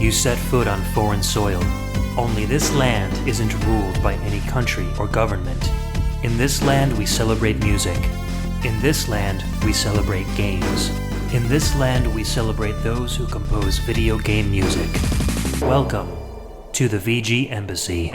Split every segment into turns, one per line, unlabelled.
You set foot on foreign soil. Only this land isn't ruled by any country or government. In this land, we celebrate music. In this land, we celebrate games. In this land, we celebrate those who compose video game music. Welcome to the VGMbassy.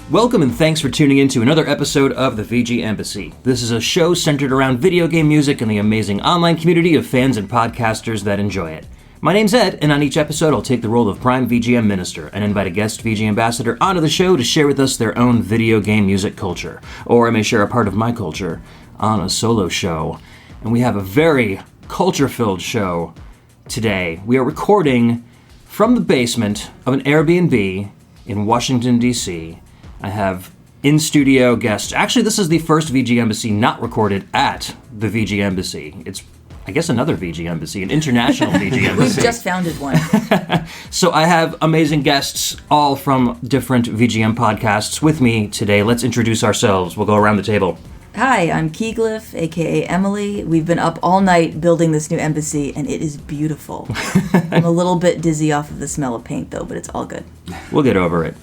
Welcome and thanks for tuning in to another episode of the VGMbassy. This is a show centered around video game music and the amazing online community of fans and podcasters that enjoy it. My name's Ed, and on each episode I'll take the role of Prime VGM Minister and invite a guest VG Ambassador onto the show to share with us their own video game music culture. Or I may share a part of my culture on a solo show. And we have a very culture-filled show today. We are recording from the basement of an Airbnb in Washington, D.C., I have in-studio guests. Actually, this is the first VGMbassy not recorded at the VGMbassy. It's, I guess, another VGMbassy, an international VGMbassy.
We've just founded one.
So I have amazing guests, all from different VGM podcasts with me today. Let's introduce ourselves. We'll go around the table.
Hi, I'm Keeglyph, a.k.a. Emily. We've been up all night building this new embassy, and it is beautiful. I'm a little bit dizzy off of the smell of paint, though, but it's all good.
We'll get over it.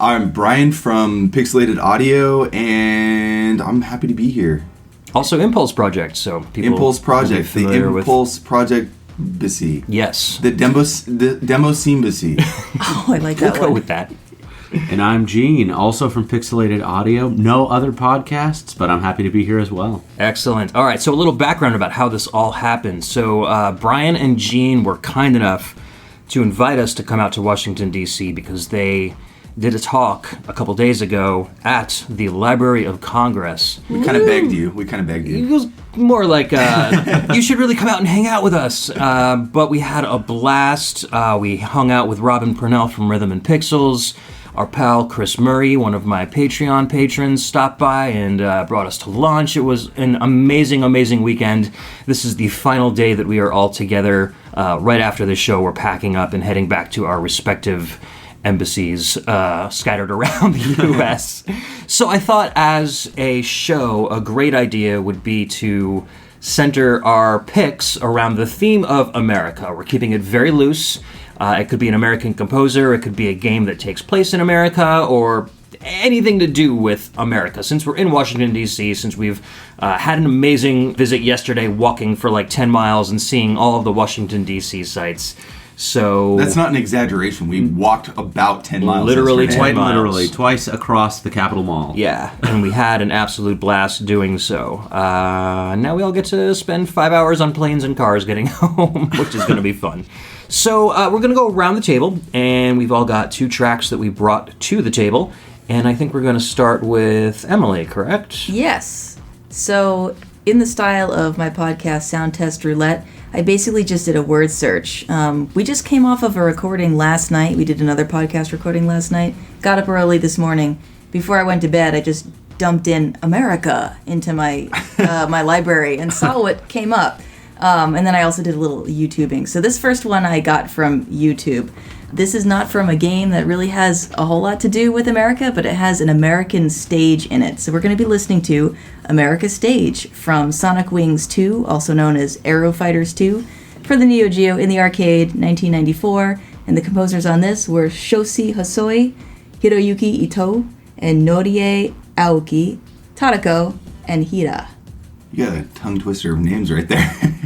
I'm Bryan from Pixelated Audio, and I'm happy to be here.
Also Impulse Project, so people
Impulse Project, the Impulse Project Bassy.
Yes.
The Demo Scene Bassy.
Oh, I like that
We'll
one.
go with that.
And I'm Gene, also from Pixelated Audio. No other podcasts, but I'm happy to be here as well.
Excellent. All right, so a little background about how this all happened. So Bryan and Gene were kind enough to invite us to come out to Washington, D.C. because they did a talk a couple days ago at the Library of Congress.
We kind of begged you.
It was more like, you should really come out and hang out with us. But we had a blast. We hung out with Robin Purnell from Rhythm and Pixels. Our pal Chris Murray, one of my Patreon patrons, stopped by and brought us to lunch. It was an amazing, amazing weekend. This is the final day that we are all together. Right after the show, we're packing up and heading back to our respective embassies scattered around the U.S. So I thought as a show, a great idea would be to center our picks around the theme of America. We're keeping it very loose. It could be an American composer, it could be a game that takes place in America, or anything to do with America. Since we're in Washington, D.C., since we've had an amazing visit yesterday walking for like 10 miles and seeing all of the Washington, D.C. sites. So
that's not an exaggeration. We walked about 10 miles.
Literally 10
Quite
miles.
literally, twice across the Capitol Mall.
Yeah, and we had an absolute blast doing so. Now we all get to spend 5 hours on planes and cars getting home, which is going to be fun. So we're going to go around the table, and we've all got 2 tracks that we brought to the table. And I think we're going to start with Emily, correct?
Yes. So, in the style of my podcast, Sound Test Roulette, I basically just did a word search. We just came off of a recording last night. We did another podcast recording last night. Got up early this morning. Before I went to bed, I just dumped in America into my my library and saw what came up. And then I also did a little YouTubing. So this first one I got from YouTube. This is not from a game that really has a whole lot to do with America, but it has an American stage in it. So we're going to be listening to America Stage from Sonic Wings 2, also known as Aero Fighters 2, for the Neo Geo in the arcade, 1994. And the composers on this were Shoshi Hosoi, Hiroyuki Ito, and Norie Aoki, Tadako, and Hira.
You got a tongue twister of names right there.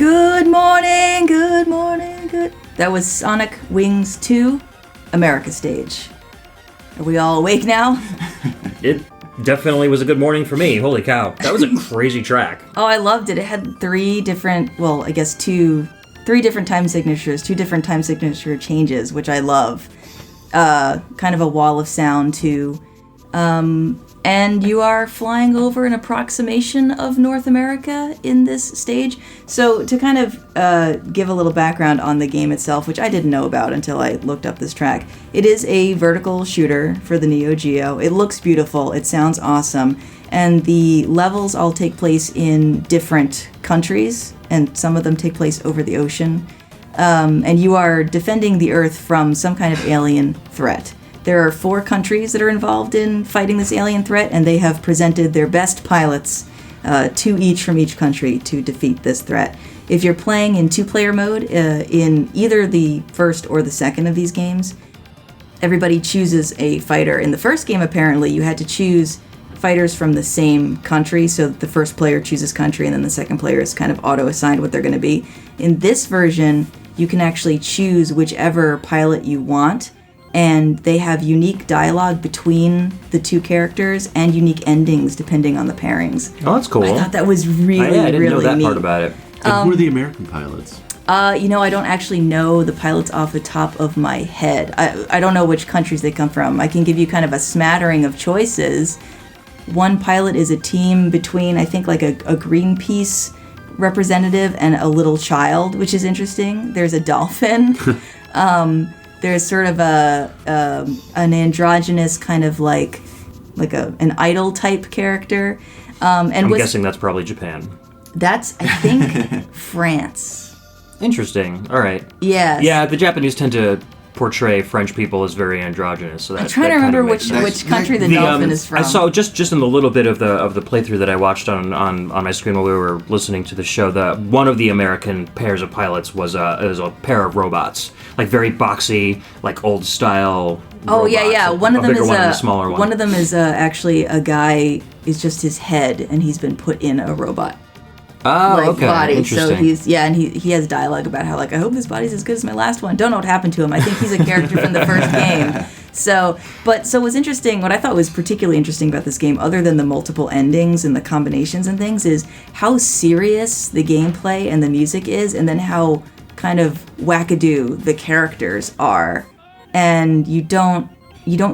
Good morning, good morning, good. That was Sonic Wings 2, America stage. Are we all awake now?
It definitely was a good morning for me. Holy cow. That was a crazy track.
Oh, I loved it. It had three different time signatures, 2 different time signature changes, which I love. Kind of a wall of sound, too. And you are flying over an approximation of North America in this stage. So to kind of give a little background on the game itself, which I didn't know about until I looked up this track, it is a vertical shooter for the Neo Geo. It looks beautiful. It sounds awesome. And the levels all take place in different countries, and some of them take place over the ocean. And you are defending the Earth from some kind of alien threat. There are 4 countries that are involved in fighting this alien threat, and they have presented their best pilots, 2 each from each country, to defeat this threat. If you're playing in 2-player mode, in either the first or the second of these games, everybody chooses a fighter. In the first game, apparently, you had to choose fighters from the same country, so the first player chooses country, and then the second player is kind of auto-assigned what they're going to be. In this version, you can actually choose whichever pilot you want, and they have unique dialogue between the 2 characters and unique endings depending on the pairings.
Oh, that's cool.
I thought that was really,
I didn't know that
neat.
part about it.
And who are the American pilots?
I don't actually know the pilots off the top of my head. I don't know which countries they come from. I can give you kind of a smattering of choices. One pilot is a team between, I think, like a Greenpeace representative and a little child, which is interesting. There's a dolphin. There's sort of an androgynous kind of like an idol type character. I'm
guessing that's probably Japan.
That's, I think, France.
Interesting. All right.
Yes.
Yeah, the Japanese tend to portray French people as very androgynous. So
I'm trying to remember which country the dolphin is from.
I saw just in the little bit of the playthrough that I watched on my screen while we were listening to the show. One of the American pairs of pilots was a pair of robots, like very boxy, like old style.
Oh
robots.
yeah. One of them is
a smaller one.
One of them is actually a guy. Is just his head, and he's been put in a robot.
Okay.
Body.
Interesting.
So he has dialogue about how, like, I hope this body's as good as my last one. Don't know what happened to him. I think he's a character from the first game. So what's interesting, what I thought was particularly interesting about this game, other than the multiple endings and the combinations and things, is how serious the gameplay and the music is, and then how kind of wackadoo the characters are. And you don't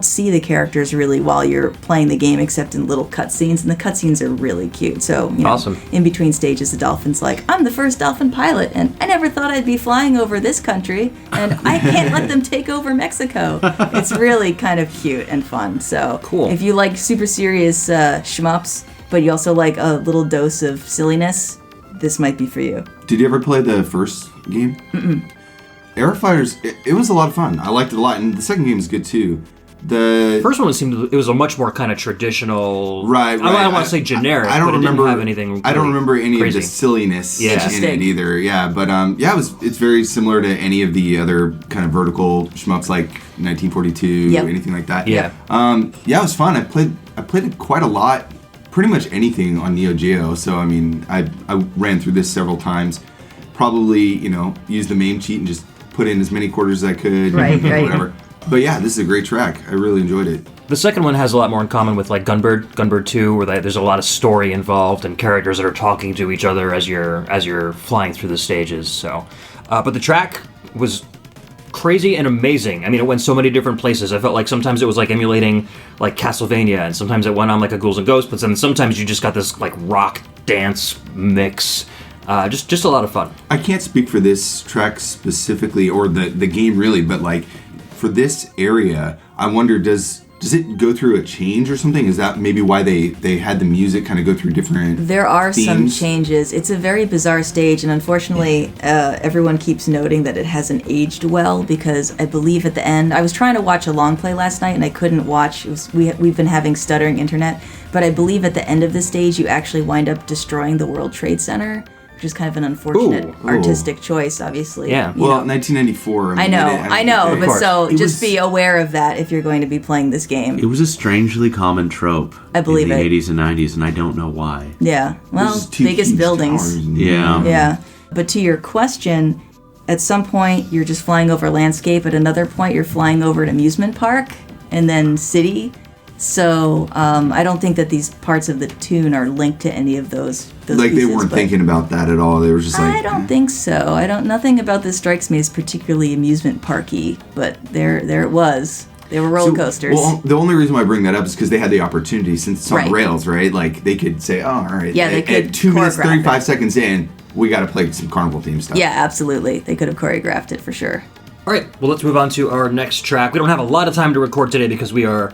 see the characters really while you're playing the game, except in little cutscenes, and the cutscenes are really cute. So,
awesome.
In between stages, the dolphin's like, I'm the first dolphin pilot, and I never thought I'd be flying over this country, and I can't let them take over Mexico. It's really kind of cute and fun. So,
cool.
If you like super serious shmups, but you also like a little dose of silliness, this might be for you.
Did you ever play the first game? Mm-mm. Airfighters, it was a lot of fun. I liked it a lot, and the second game is good too. The
first one it was a much more kind of traditional.
Right.
I don't want to say generic.
I don't remember.
It didn't have anything. Really
I don't remember any
crazy.
of the silliness in it either. Yeah, but it's very similar to any of the other kind of vertical shmups like 1942, anything like that.
Yeah.
It was fun. I played it quite a lot. Pretty much anything on Neo Geo. So I mean, I ran through this several times. Probably used the MAME cheat and just put in as many quarters as I could.
Right.
Whatever. But yeah, this is a great track. I really enjoyed it.
The second one has a lot more in common with like Gunbird 2, where there's a lot of story involved and characters that are talking to each other as you're flying through the stages. So, but the track was crazy and amazing. I mean, it went so many different places. I felt like sometimes it was like emulating like Castlevania, and sometimes it went on like a Ghouls and Ghosts, but then sometimes you just got this like rock dance mix. Just a lot of fun.
I can't speak for this track specifically or the game really, but like for this area, I wonder does it go through a change or something? Is that maybe why they had the music kind of go through different
There are
themes?
some changes. It's a very bizarre stage, and unfortunately, everyone keeps noting that it hasn't aged well, because I believe at the end, I was trying to watch a long play last night and I couldn't watch. We've been having stuttering internet, but I believe at the end of the stage, you actually wind up destroying the World Trade Center, which is kind of an unfortunate artistic choice, obviously.
Yeah.
Well, 1994.
I know, but
so
just be aware of that if you're going to be playing this game.
It was a strangely common trope
I believe
in the
it.
80s and 90s, and I don't know why.
Yeah. Well, biggest buildings.
Yeah.
Yeah. But to your question, at some point you're just flying over landscape. At another point you're flying over an amusement park and then city. So I don't think that these parts of the tune are linked to any of those
like
pieces,
they weren't thinking about that at all. They were just like,
I don't think so. Nothing about this strikes me as particularly amusement parky, but there it was. They were roller coasters.
Well, the only reason why I bring that up is because they had the opportunity, since it's on
Right.
rails, right? Like they could say, oh, all right.
Yeah, they could
At 2 minutes,
choreograph
35
it.
seconds in, we got to play some carnival theme stuff.
Yeah, absolutely. They could have choreographed it for sure.
All right, well, let's move on to our next track. We don't have a lot of time to record today because we are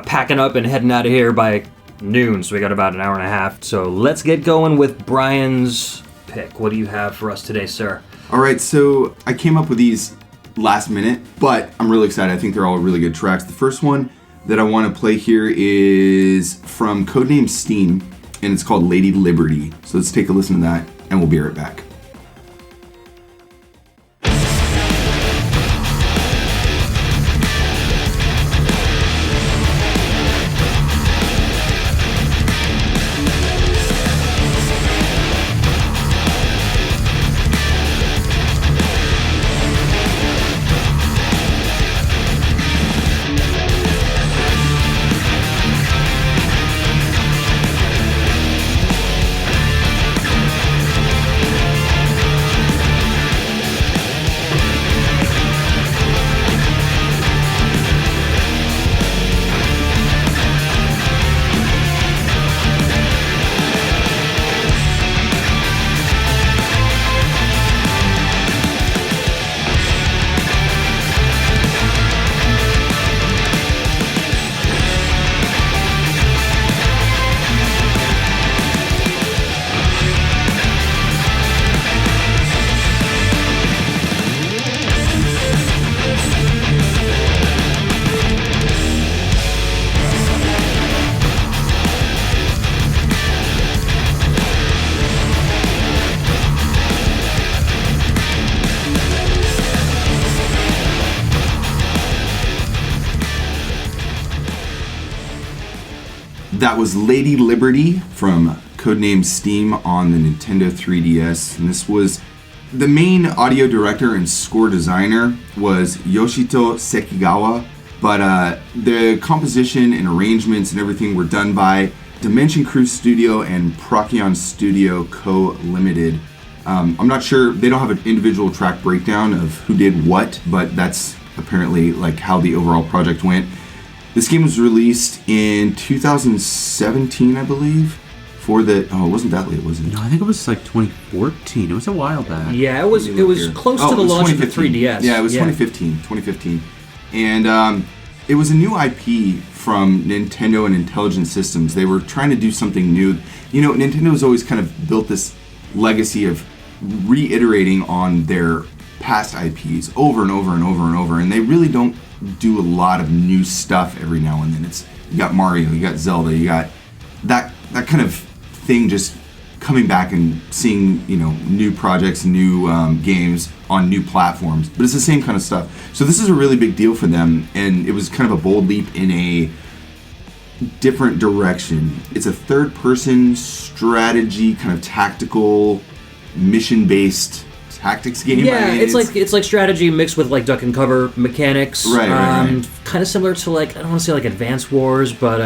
packing up and heading out of here by noon, so we got about an hour and a half. So let's get going with Brian's pick. What do you have for us today, sir?
All right, so I came up with these last minute, but I'm really excited. I think they're all really good tracks. The first one that I want to play here is from Codename Steam, and it's called Lady Liberty. So let's take a listen to that, and we'll be right back. That was Lady Liberty from Codename Steam on the Nintendo 3DS, and this was the main audio director and score designer was Yoshito Sekigawa, but the composition and arrangements and everything were done by Dimension Crew Studio and Procyon Studio Co. Limited. I'm not sure, they don't have an individual track breakdown of who did what, but that's apparently like how the overall project went. This game was released in 2017, I believe, for the... Oh, it wasn't that late, was it?
No, I think it was like 2014. It was a while back.
Yeah, it was close to the
it was
launch of the
2015.
3DS.
Yeah, it was 2015. And it was a new IP from Nintendo and Intelligent Systems. They were trying to do something new. You know, Nintendo's always kind of built this legacy of reiterating on their past IPs over and over and over and over, and they really don't do a lot of new stuff every now and then. You got Mario, you got Zelda, you got that kind of thing just coming back and seeing, you know, new projects, new games on new platforms, but it's the same kind of stuff. So this is a really big deal for them, and it was kind of a bold leap in a different direction. It's a third-person strategy, kind of tactical, mission-based tactics game.
Yeah,
I mean,
it's like strategy mixed with like duck and cover mechanics.
Right.
Kind of similar to like, I don't want to say like Advance Wars, but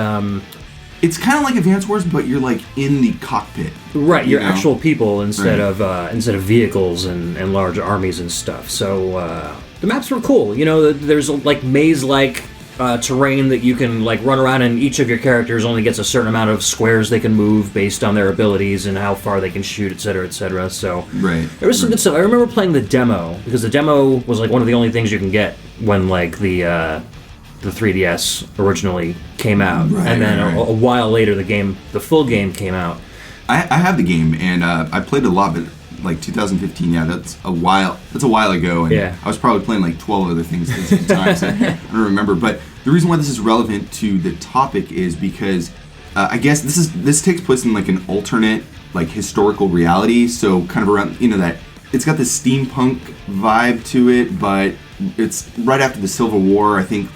it's kind of like Advance Wars, but you're like in the cockpit.
right, you're
you know?
actual people instead
Right.
of vehicles and large armies and stuff. So the maps were cool. You know, there's like maze-like terrain that you can like run around, and each of your characters only gets a certain amount of squares they can move based on their abilities and how far they can shoot, etc., etc. So
Right.
there was some good stuff. I remember playing the demo because the demo was like one of the only things you can get when like the 3DS originally came out,
Right,
and then
right.
A while later the full game came out.
I have the game, and I played it a lot, but like 2015, yeah, that's a while ago, and
Yeah.
I was probably playing like 12 other things at the same time, so I don't remember. But the reason why this is relevant to the topic is because I guess this takes place in like an alternate, like historical reality, so kind of around, you know, that it's got this steampunk vibe to it, but it's right after the Civil War. I think,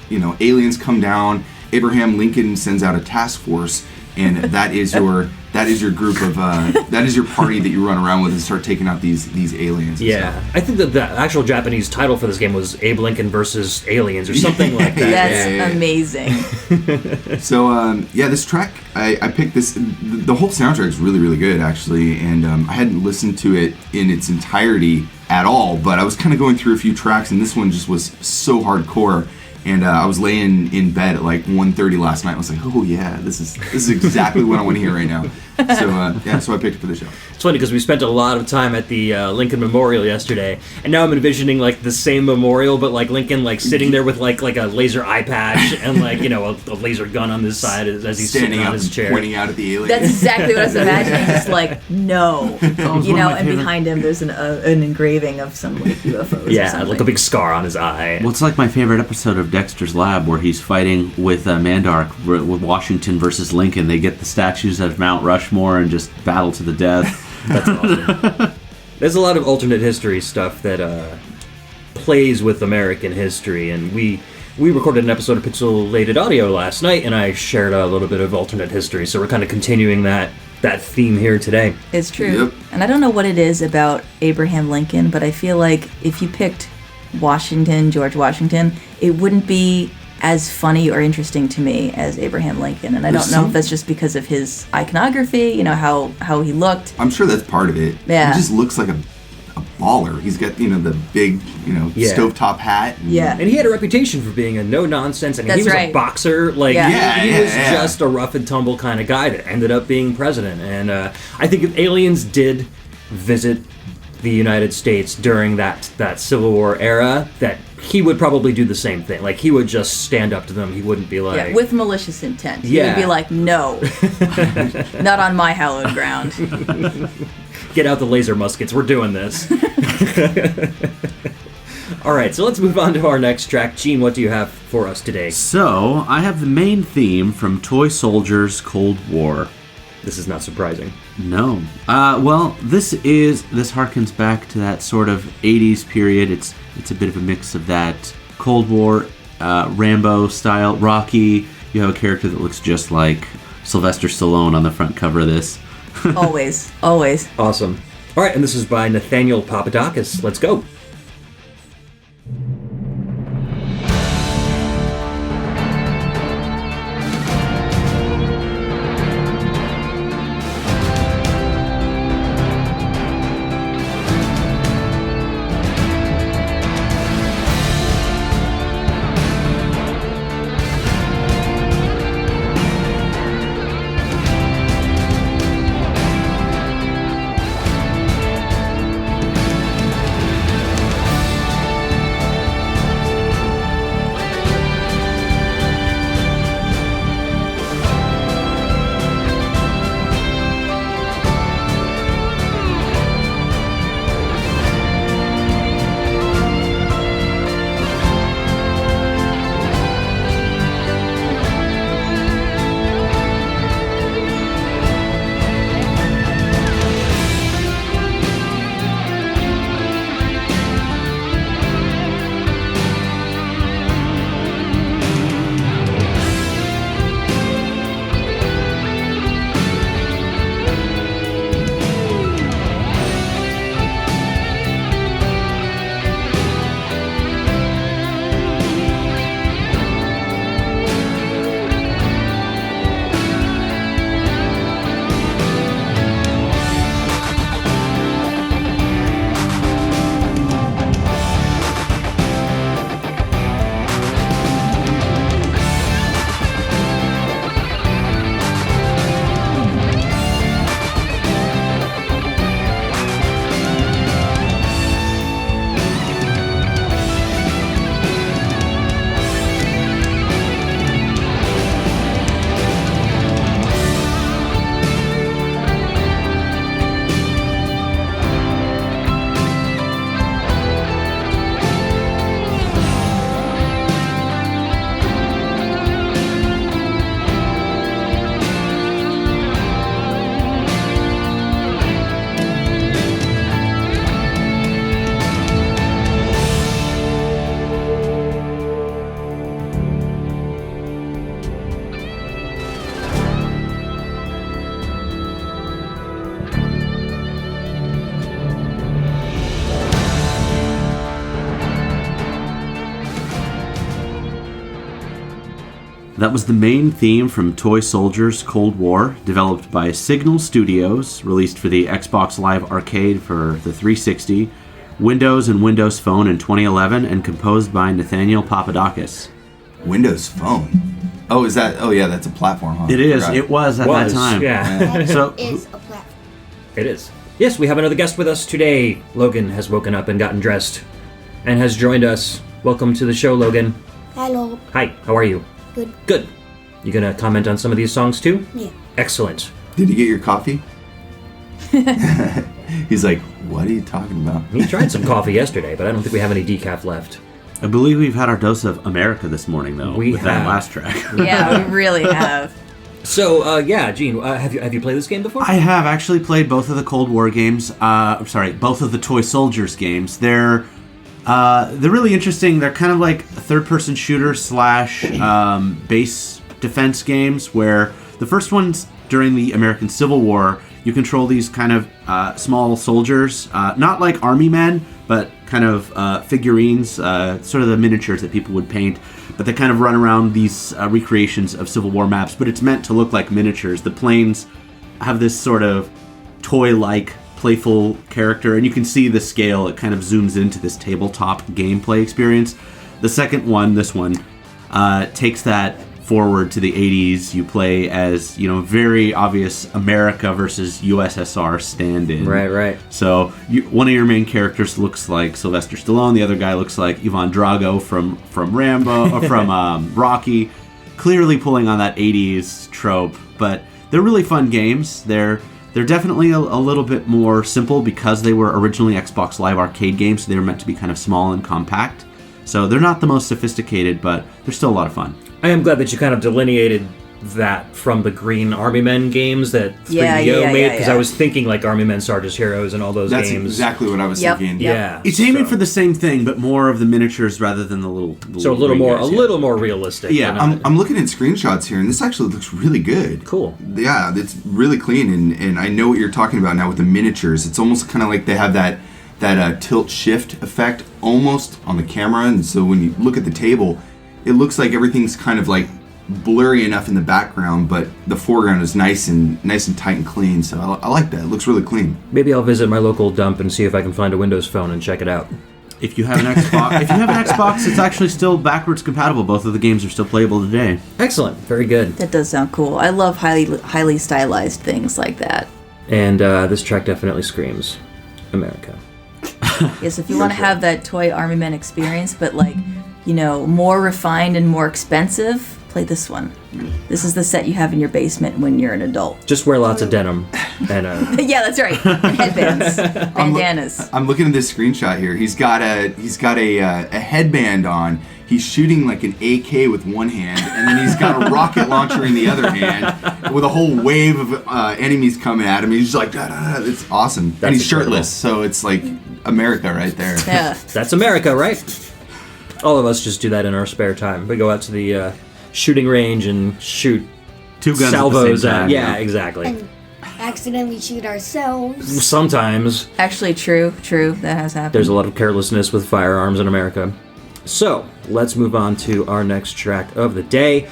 you know, aliens come down, Abraham Lincoln sends out a task force, and that is your group of that is your party that you run around with and start taking out these aliens.
Yeah, I think that the actual Japanese title for this game was Abe Lincoln versus Aliens or something like that.
That's amazing.
So this track I picked this. The whole soundtrack is really really good actually, and I hadn't listened to it in its entirety at all, but I was kind of going through a few tracks, and this one just was so hardcore. And I was laying in bed at like 1:30 last night. I was like, oh yeah, this is exactly what I want to hear right now. So I picked it for the show.
It's funny because we spent a lot of time at the Lincoln Memorial yesterday, and now I'm envisioning like the same memorial, but like Lincoln like sitting there with like a laser eye patch and like a laser gun on his side as he's
standing
sitting on
up
his
and
chair.
pointing out at the aliens.
That's exactly what I was imagining. Just like, no. And behind him there's an engraving of some like UFOs or
Yeah,
something.
like a big scar on his eye.
Well, it's like my favorite episode of Dexter's Lab where he's fighting with Mandark with Washington versus Lincoln. They get the statues of Mount Rushmore and just battle to the death.
That's awesome. There's a lot of alternate history stuff that plays with American history, and we recorded an episode of Pixelated Audio last night, and I shared a little bit of alternate history, so we're kind of continuing that theme here today.
It's true.
Yep.
And I don't know what it is about Abraham Lincoln, but I feel like if you picked George Washington, it wouldn't be as funny or interesting to me as Abraham Lincoln. And I don't know if that's just because of his iconography, how he looked.
I'm sure that's part of it.
Yeah.
He just looks like a baller. He's got, the big,
Yeah.
stovetop hat.
Yeah.
And he had a reputation for being a no-nonsense, and he
That's
was
right.
a boxer. Like,
Yeah.
he was
Yeah.
just a rough-and-tumble kind of guy that ended up being president. And I think if aliens did visit the United States during that Civil War era, that he would probably do the same thing. Like, he would just stand up to them. He wouldn't be like...
Yeah, with malicious intent. He
Yeah.
would be like, no, not on my hallowed ground.
Get out the laser muskets. We're doing this. All right, so let's move on to our next track. Gene, what do you have for us today?
So, I have the main theme from Toy Soldiers Cold War.
This is not surprising.
No. Well, this harkens back to that sort of 80s period. It's a bit of a mix of that Cold War, Rambo style, Rocky. You have a character that looks just like Sylvester Stallone on the front cover of this.
Always.
Awesome. All right, and this is by Nathaniel Papadakis. Let's go.
That was the main theme from Toy Soldiers Cold War, developed by Signal Studios, released for the Xbox Live Arcade for the 360, Windows and Windows Phone in 2011, and composed by Nathaniel Papadakis.
Windows Phone? Oh, is that? Oh, yeah, that's a platform, huh?
It is. It was at that time.
Yeah.
So
is a platform.
It is. Yes, we have another guest with us today. Logan has woken up and gotten dressed and has joined us. Welcome to the show, Logan.
Hello.
Hi, how are you?
Good.
Good. You gonna comment on some of these songs too?
Yeah.
Excellent.
Did you get your coffee? He's like, what are you talking about?
We tried some coffee yesterday, but I don't think we have any decaf left.
I believe we've had our dose of America this morning, though,
We
with that
have.
last track.
Yeah, we really have.
So, yeah, Gene, have you played this game before?
I have actually played both of the Cold War games. Both of the Toy Soldiers games. They're really interesting. They're kind of like third-person shooter / base defense games, where the first one's during the American Civil War. You control these kind of small soldiers, not like army men, but kind of figurines, sort of the miniatures that people would paint. But they kind of run around these recreations of Civil War maps, but it's meant to look like miniatures. The planes have this sort of toy-like, playful character, and you can see the scale. It kind of zooms into this tabletop gameplay experience. The second one, this one, takes that forward to the 80s. You play as, very obvious America versus USSR stand-in.
Right.
So one of your main characters looks like Sylvester Stallone. The other guy looks like Ivan Drago from Rambo or from Rocky. Clearly pulling on that 80s trope, but they're really fun games. They're definitely a little bit more simple because they were originally Xbox Live Arcade games. So they were meant to be kind of small and compact. So they're not the most sophisticated, but they're still a lot of fun.
I am glad that you kind of delineated that from the Green Army Men games that 3DO made, because I was thinking like Army Men, Sarge's Heroes, and all those
That's
games.
exactly what I was thinking.
Yeah.
It's aiming
So-
for the same thing, but more of the miniatures rather than the little
So a little
green
more,
guys,
a little more realistic.
Yeah,
I'm looking at screenshots here, and this actually looks really good.
Cool.
Yeah, it's really clean, and I know what you're talking about now with the miniatures. It's almost kind of like they have that tilt shift effect almost on the camera, and so when you look at the table, it looks like everything's kind of like blurry enough in the background, but the foreground is nice and tight and clean. So I like that. It looks really clean.
Maybe I'll visit my local dump and see if I can find a Windows Phone and check it out.
If you have an Xbox, it's actually still backwards compatible. Both of the games are still playable today.
Excellent. Very good.
That does sound cool. I love highly stylized things like that.
And this track definitely screams America.
Yes, if you want to have that toy Army Men experience, but more refined and more expensive, play this one. This is the set you have in your basement when you're an adult.
Just wear lots of denim and
Yeah, that's right. And headbands, bandanas.
I'm looking at this screenshot here. He's got a headband on. He's shooting like an AK with one hand, and then he's got a rocket launcher in the other hand, with a whole wave of enemies coming at him. He's just like, da, da, da. It's awesome. And he's
incredible.
shirtless, so it's like America right there.
Yeah.
That's America, right? All of us just do that in our spare time. We go out to the shooting range and shoot
Two guns
salvos
at the same time.
Yeah, exactly.
And accidentally shoot ourselves.
Sometimes
Actually, true. That has happened.
there's a lot of carelessness with firearms in America. So, let's move on to our next track of the day.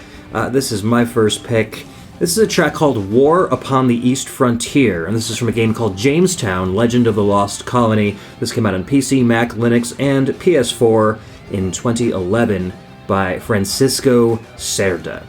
This is my first pick. This is a track called War Upon the East Frontier, and this is from a game called Jamestown, Legend of the Lost Colony. This came out on PC, Mac, Linux, and PS4 in 2011 by Francisco Cerda.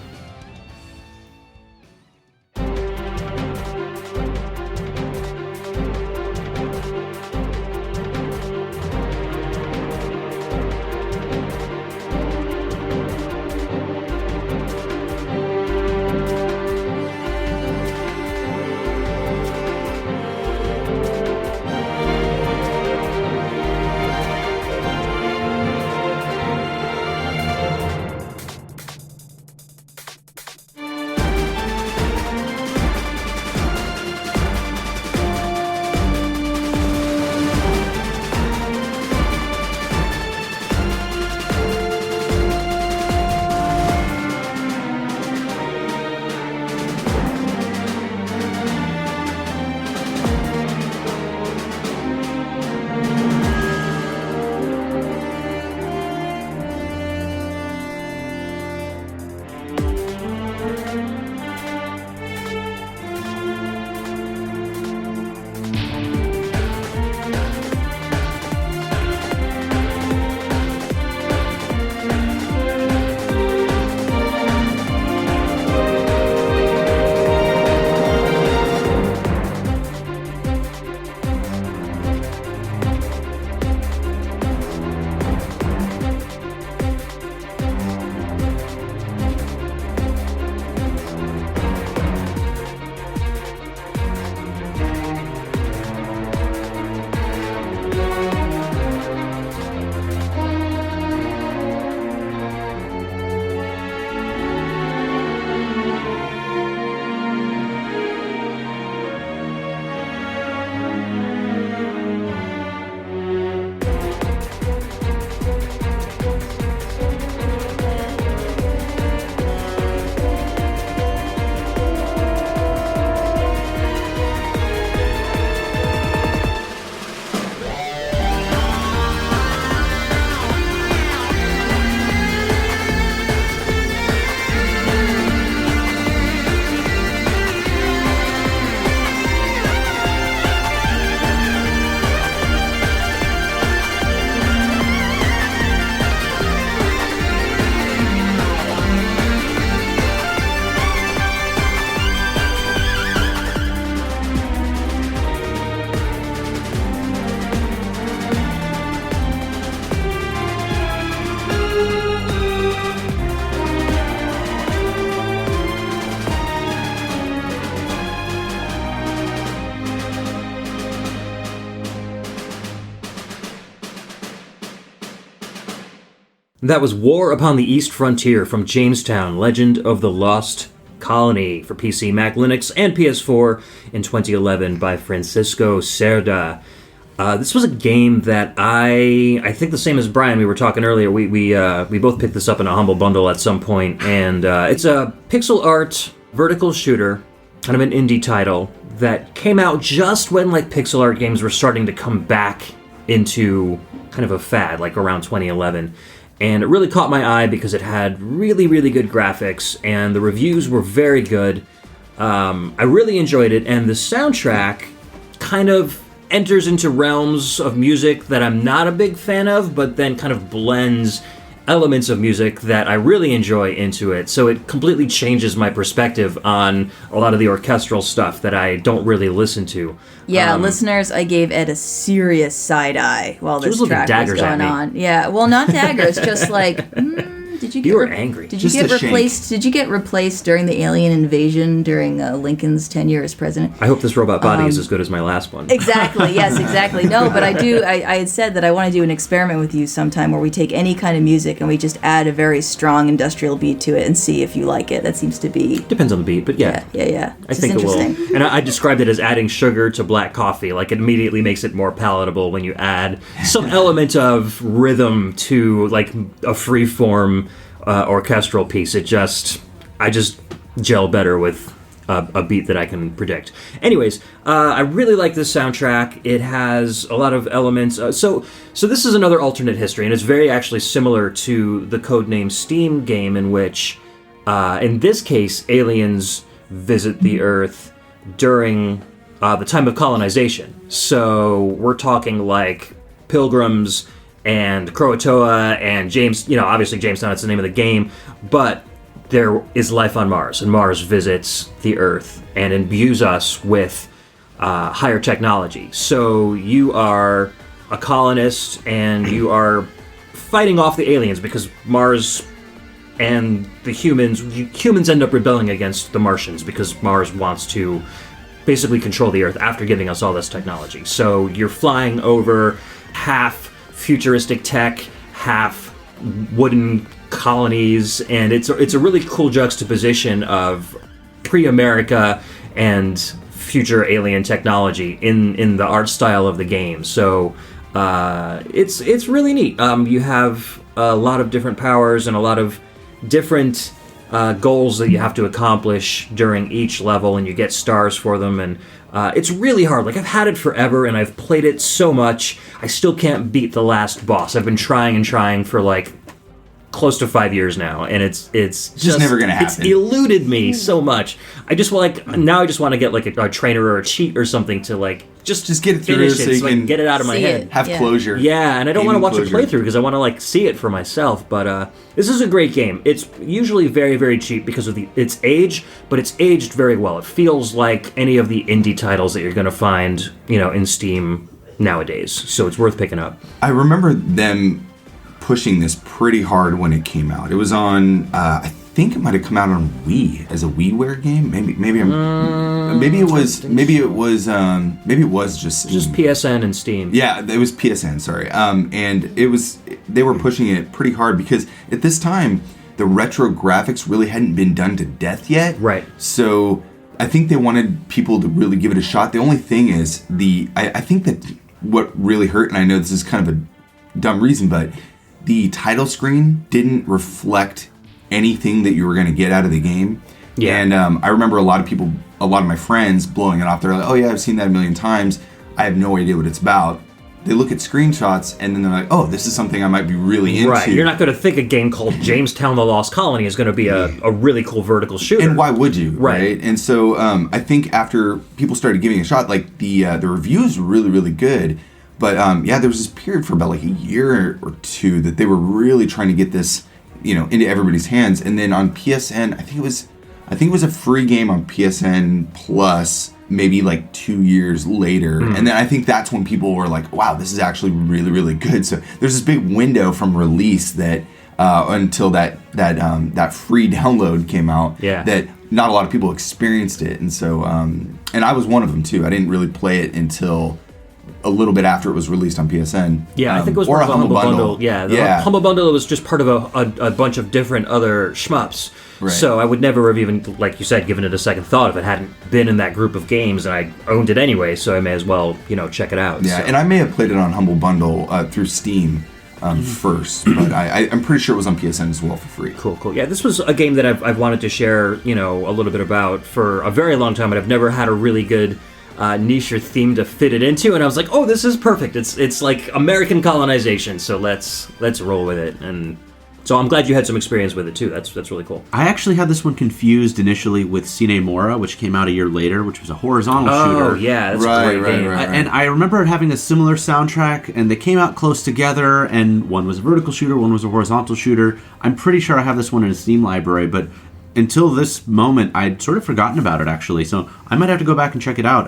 That was War Upon the East Frontier from Jamestown, Legend of the Lost Colony for PC, Mac, Linux, and PS4 in 2011 by Francisco Cerda. This was a game that I think the same as Brian, we were talking earlier, we both picked this up in a Humble Bundle at some point, and it's a pixel art vertical shooter, kind of an indie title, that came out just when like pixel art games were starting to come back into kind of a fad, like around 2011. And it really caught my eye because it had really, really good graphics, and the reviews were very good. I really enjoyed it, and the soundtrack kind of enters into realms of music that I'm not a big fan of, but then kind of blends elements of music that I really enjoy into it. So it completely changes my perspective on a lot of the orchestral stuff that I don't really listen to.
Yeah, listeners, I gave Ed a serious side eye while this track was going on. Yeah, well, not daggers, just like, did you get?
You were angry.
Did you get replaced? Did you get replaced during the alien invasion during Lincoln's tenure as president?
I hope this robot body is as good as my last one.
Exactly. Yes. Exactly. No, but I do. I had said that I want to do an experiment with you sometime where we take any kind of music and we just add a very strong industrial beat to it and see if you like it. That seems to be
depends on the beat, but yeah.
I
think it will. And I described it as adding sugar to black coffee. Like it immediately makes it more palatable when you add some element of rhythm to like a free form orchestral piece. I just gel better with a beat that I can predict. Anyways, I really like this soundtrack. It has a lot of elements. So this is another alternate history, and it's very actually similar to the Codename Steam game, in which, in this case, aliens visit the Earth during the time of colonization. So we're talking like Pilgrims and Croatoa and obviously Jamestown, it's the name of the game, but there is life on Mars, and Mars visits the Earth and imbues us with higher technology. So you are a colonist, and you are fighting off the aliens because Mars and the humans end up rebelling against the Martians because Mars wants to basically control the Earth after giving us all this technology. So you're flying over half futuristic tech, half wooden colonies, and it's a really cool juxtaposition of pre-America and future alien technology in the art style of the game. So it's really neat. You have a lot of different powers and a lot of different goals that you have to accomplish during each level, and you get stars for them, and it's really hard. Like, I've had it forever, and I've played it so much, I still can't beat the last boss. I've been trying and trying for, like, close to 5 years now, and it's just
never gonna happen.
It's eluded me so much. I just want to get, like, a trainer or a cheat or something to, like, just
get it through
finish
so
it
you
so I
can
can get it out of my head.
Have closure.
Yeah, and I don't want to watch
closure.
a playthrough because I want to like see it for myself. But this is a great game. It's usually very, very cheap because of its age, but it's aged very well. It feels like any of the indie titles that you're going to find, in Steam nowadays. So it's worth picking up.
I remember them pushing this pretty hard when it came out. It was on, I think it might have come out on Wii as a WiiWare game. Maybe it was just Steam.
Just PSN and Steam.
Yeah, it was PSN. Sorry, and they were pushing it pretty hard because at this time the retro graphics really hadn't been done to death yet.
Right.
So I think they wanted people to really give it a shot. The only thing is I think that what really hurt, and I know this is kind of a dumb reason, but the title screen didn't reflect anything that you were going to get out of the game.
Yeah.
And I remember a lot of my friends blowing it off. They're like, oh yeah, I've seen that a million times. I have no idea what it's about. They look at screenshots and then they're like, oh, this is something I might be really into.
Right. You're not going to think a game called Jamestown the Lost Colony is going to be a really cool vertical shooter.
And why would you?
Right.
And so I think after people started giving it a shot, like the reviews were really, really good. But there was this period for about like a year or two that they were really trying to get this, into everybody's hands. And then on PSN, I think it was a free game on PSN Plus maybe like 2 years later. And then I think that's when people were like, wow, this is actually really, really good. So there's this big window from release that until that free download came out, that not a lot of people experienced it. And so and I was one of them too. I didn't really play it until a little bit after it was released on PSN.
Yeah, I think it was
or
more
a
of a
Humble Bundle.
Yeah, the Humble Bundle was just part of a bunch of different other shmups.
Right.
So I would never have even, like you said, given it a second thought if it hadn't been in that group of games, and I owned it anyway, so I may as well, check it out.
Yeah,
so.
and I may have played it on Humble Bundle through Steam first, but I'm pretty sure it was on PSN as well for free.
Cool. Yeah, this was a game that I've wanted to share, a little bit about for a very long time, but I've never had a really good niche or theme to fit it into, and I was like, oh, this is perfect. It's like American colonization, so let's roll with it. And so I'm glad you had some experience with it too. That's really cool.
I actually had this one confused initially with Sine Mora, which came out a year later, which was a horizontal shooter.
Oh yeah, that's
Right,
a great game.
right.
And I remember it having a similar soundtrack, and they came out close together, and one was a vertical shooter, one was a horizontal shooter. I'm pretty sure I have this one in a Steam library, but until this moment, I'd sort of forgotten about it, actually. So I might have to go back and check it out.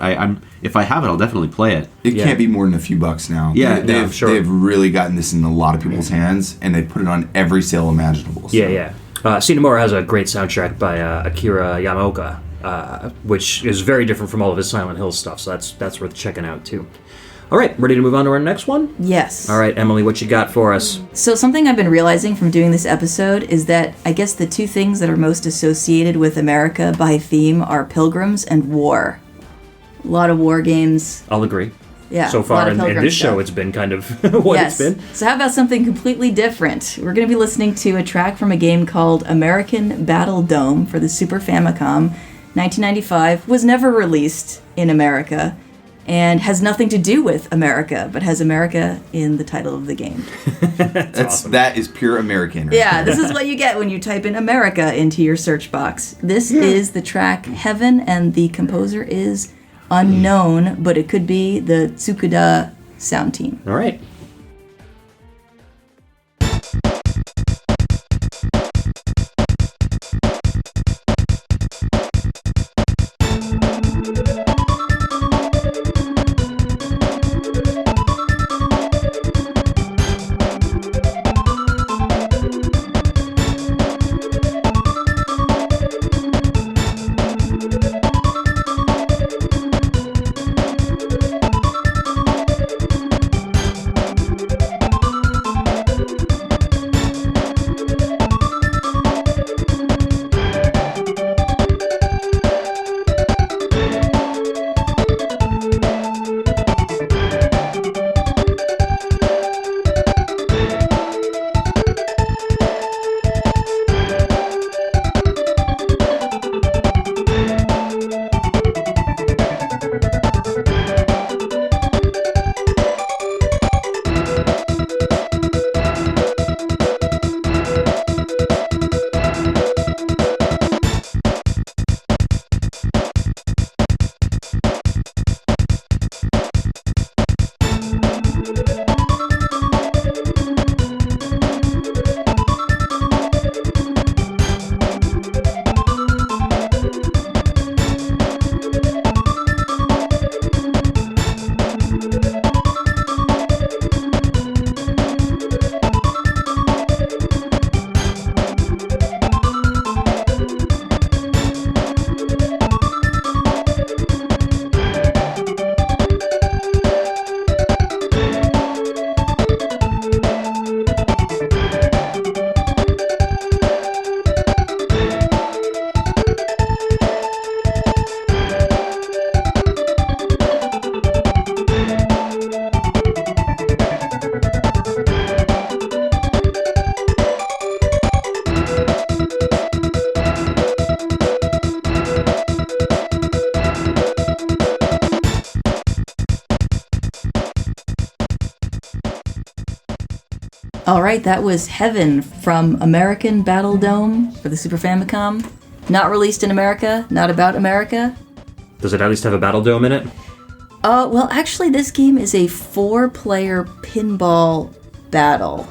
If I have it, I'll definitely play it.
It
Yeah.
can't be more than a few bucks now.
Yeah,
sure.
They've really gotten this in a lot of people's hands, and they put it on every sale imaginable. So.
Yeah. Cinemora has a great soundtrack by Akira Yamaoka, which is very different from all of his Silent Hill stuff, so that's worth checking out too. All right, ready to move on to our next one?
Yes.
All right, Emily, what you got for us?
So something I've been realizing from doing this episode is that I guess the two things that are most associated with America by theme are pilgrims and war. A lot of war games.
I'll agree.
Yeah.
So
a lot
far
of
in
pilgrim
this show,
stuff.
it's been kind of what
Yes.
it's been.
So how about something completely different? We're going to be listening to a track from a game called American Battle Dome for the Super Famicom. 1995, was never released in America, and has nothing to do with America, but has America in the title of the game.
That is pure American. Right
Yeah,
there.
this is what you get when you type in America into your search box. This is the track Heaven, and the composer is unknown, but it could be the Tsukuda sound team.
All right.
Alright, that was Heaven from American Battle Dome for the Super Famicom. Not released in America, not about America.
Does it at least have a battle dome in it?
Well, actually, this game is a 4-player pinball battle,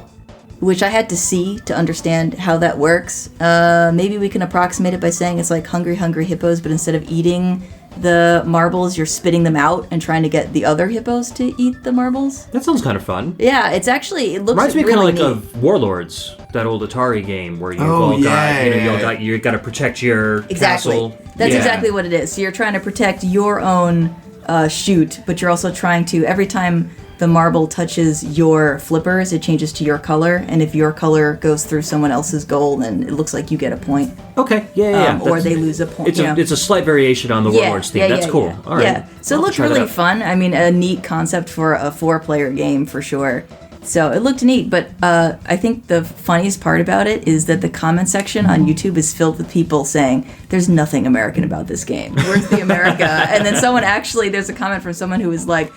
which I had to see to understand how that works. Maybe we can approximate it by saying it's like Hungry Hungry Hippos, but instead of eating the marbles, you're spitting them out and trying to get the other hippos to eat the marbles.
That sounds kind of fun.
Yeah, it's actually, it looks
Reminds me
really
kind of
neat.
like of Warlords, that old Atari game where you've
Oh,
all
yeah,
got, you got to protect your
Exactly.
castle.
That's
Yeah.
exactly what it is. So you're trying to protect your own shoot, but you're also trying to, every time the marble touches your flippers, it changes to your color, and if your color goes through someone else's goal, then it looks like you get a point.
Okay, yeah.
Or they lose a point.
It's a slight variation on the Warlords theme. That's cool. All right.
Yeah, so it looked really fun. I mean, a neat concept for a 4-player game for sure. So it looked neat, but I think the funniest part about it is that the comment section on YouTube is filled with people saying, there's nothing American about this game. Where's the America? And then there's a comment from someone who was like,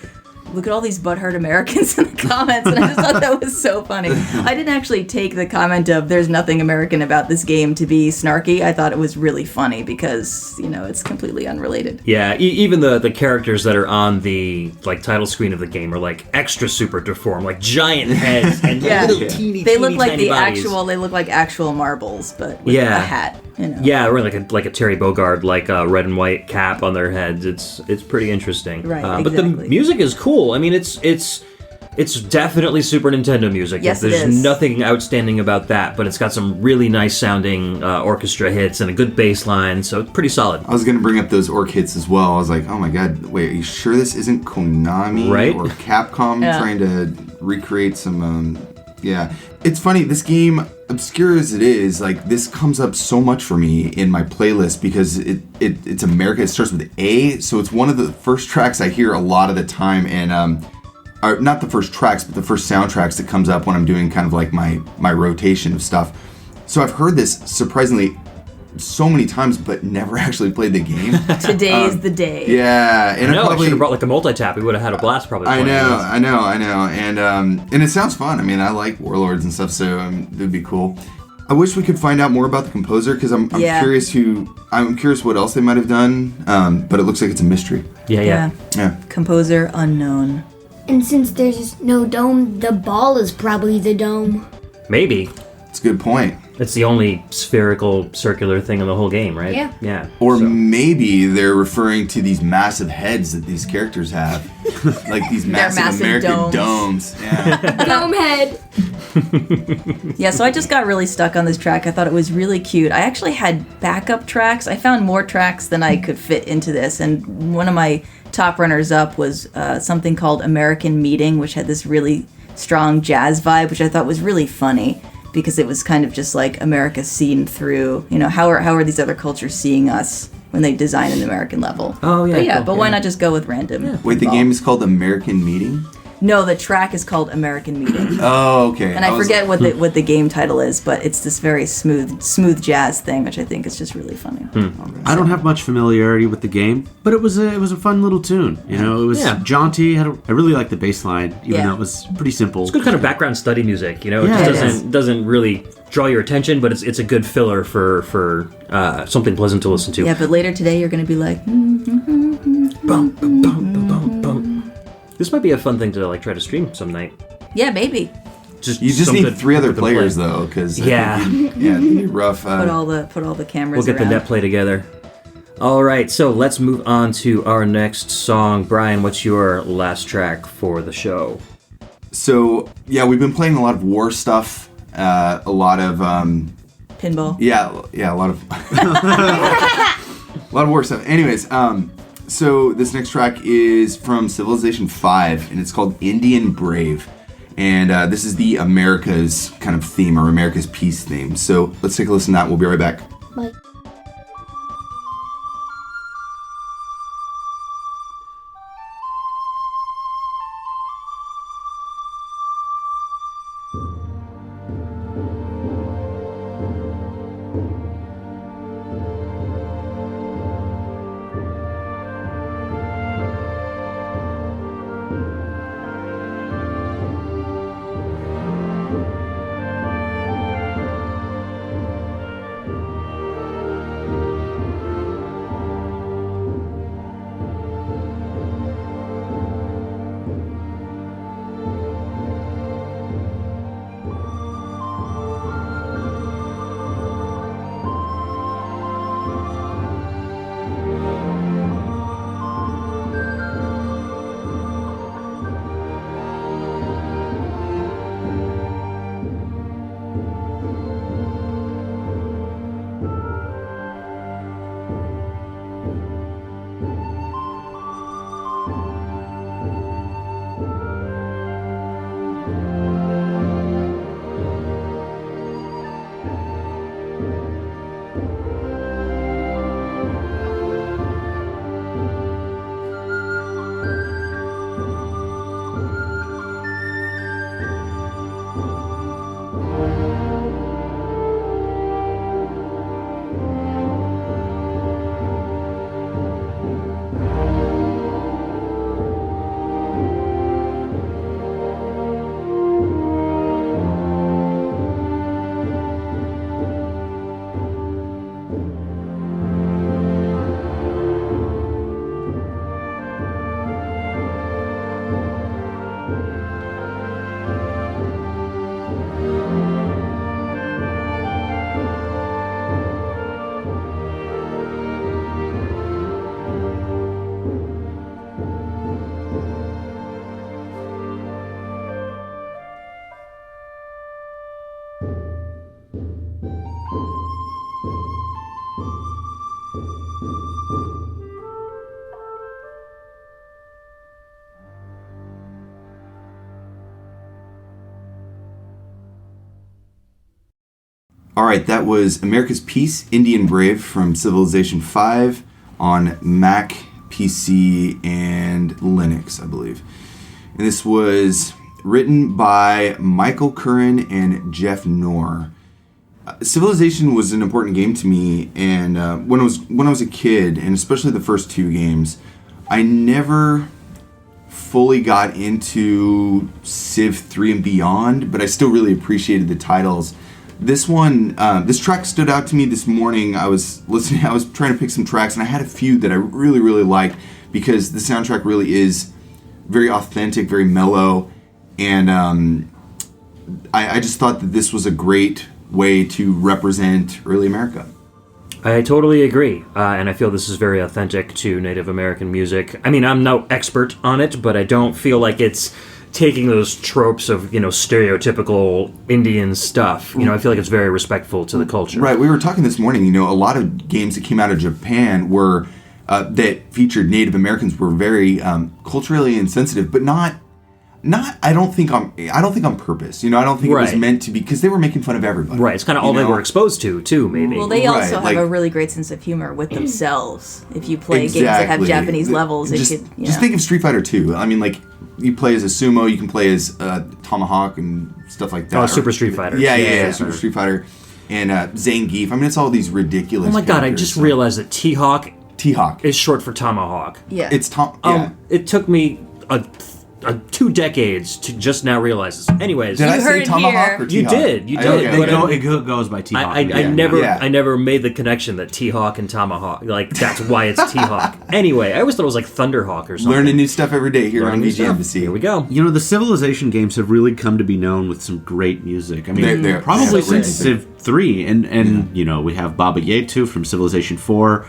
look at all these butthurt Americans in the comments, and I just thought that was so funny. I didn't actually take the comment of there's nothing American about this game to be snarky. I thought it was really funny because, it's completely unrelated.
Yeah, even the characters that are on the title screen of the game are extra super deformed, like giant heads and little teeny
They look like
tiny bodies.
they look like actual marbles, but with a hat.
Yeah, or like a Terry Bogard, red and white cap on their heads. It's pretty interesting.
Right,
But the music is cool. I mean, it's definitely Super Nintendo music.
Yes,
There's
it is.
nothing outstanding about that, but it's got some really nice sounding orchestra hits and a good bass line, so it's pretty solid.
I was going to bring up those orc hits as well. I was like, oh my god, wait, are you sure this isn't Konami or Capcom trying to recreate some, yeah. It's funny, this game, obscure as it is, this comes up so much for me in my playlist because it's America. It starts with A, so it's one of the first tracks I hear a lot of the time, and not the first tracks, but the first soundtracks that comes up when I'm doing kind of my rotation of stuff. So I've heard this surprisingly so many times, but never actually played the game.
Today's the day.
Yeah, and
I should have brought a multi-tap. We would have had a blast probably.
I know, and it sounds fun. I mean, I like Warlords and stuff, so it would be cool. I wish we could find out more about the composer because I'm curious what else they might have done. But it looks like it's a mystery.
Yeah.
Composer unknown.
And since there's no dome, the ball is probably the dome.
Maybe.
It's a good point.
It's the only spherical, circular thing in the whole game, right?
Yeah.
Yeah.
Or maybe they're referring to these massive heads that these characters have. Like these massive American domes. Yeah.
Dome head.
Yeah, so I just got really stuck on this track. I thought it was really cute. I actually had backup tracks. I found more tracks than I could fit into this, and one of my top runners up was something called American Meeting, which had this really strong jazz vibe, which I thought was really funny because it was kind of just like America seen through, how are these other cultures seeing us when they design an American level.
Oh, yeah.
But why not just go with random? Yeah.
Wait, the game is called American Meeting?
No, the track is called American Meeting.
Oh, okay.
And I forget what the game title is, but it's this very smooth jazz thing, which I think is just really funny.
I don't have much familiarity with the game, but it was a fun little tune. It was jaunty. I really liked the bass line, even though it was pretty simple.
It's good kind of background study music. It just doesn't really draw your attention, but it's a good filler for something pleasant to listen to.
Yeah, but later today you're going to be like,
Bum, bum, bum, bum, bum, bum. This might be a fun thing to try to stream some night.
Yeah, maybe.
You just need 3 other players though, because it'd be rough.
Put all the cameras.
We'll get the net play together. All right, so let's move on to our next song. Brian, what's your last track for the show?
So we've been playing a lot of war stuff, a lot of
pinball.
Yeah, a lot of a lot of war stuff. Anyways, so this next track is from Civilization 5, and it's called Indian Brave. And this is the America's kind of theme, or America's peace theme. So let's take a listen to that. We'll be right back.
Bye.
All right, that was America's Peace, Indian Brave from Civilization 5 on Mac, PC, and Linux, I believe. And this was written by Michael Curran and Jeff Knorr. Civilization was an important game to me, and when I was a kid, and especially the first two games, I never fully got into Civ 3 and beyond, but I still really appreciated the titles. This one, this track stood out to me this morning. I was trying to pick some tracks, and I had a few that I really, really liked because the soundtrack really is very authentic, very mellow, and I just thought that this was a great way to represent early America.
I totally agree, and I feel this is very authentic to Native American music. I mean, I'm no expert on it, but I don't feel like it's taking those tropes of, stereotypical Indian stuff. I feel like it's very respectful to the culture.
Right, we were talking this morning, a lot of games that came out of Japan were, that featured Native Americans were very culturally insensitive, but not I don't think on purpose. I don't think it was meant to be, because they were making fun of everybody.
Right, it's kind of all they were exposed to, too, maybe.
Well, they also have a really great sense of humor with themselves. If you play games that have Japanese levels,
just think of Street Fighter 2. I mean, like, you play as a sumo, you can play as Tomahawk and stuff like that.
Oh, Super Street Fighter.
Yeah, Super Street Fighter. And Zangief. I mean, it's all these ridiculous
Oh my god, I just realized that T-Hawk is short for Tomahawk.
Yeah.
It's
It took me 2 decades to just now realize this. Anyways,
did I say Tomahawk or T-Hawk?
You did.
It goes by T-Hawk.
I never made the connection that T-Hawk and Tomahawk, like, that's why it's T-Hawk. Anyway, I always thought it was like Thunderhawk or something.
Learning new stuff every day here on VGMbassy.
Here we go.
The Civilization games have really come to be known with some great music. I mean,
they're
probably since Civ 3, and we have Baba Yetu from Civilization 4,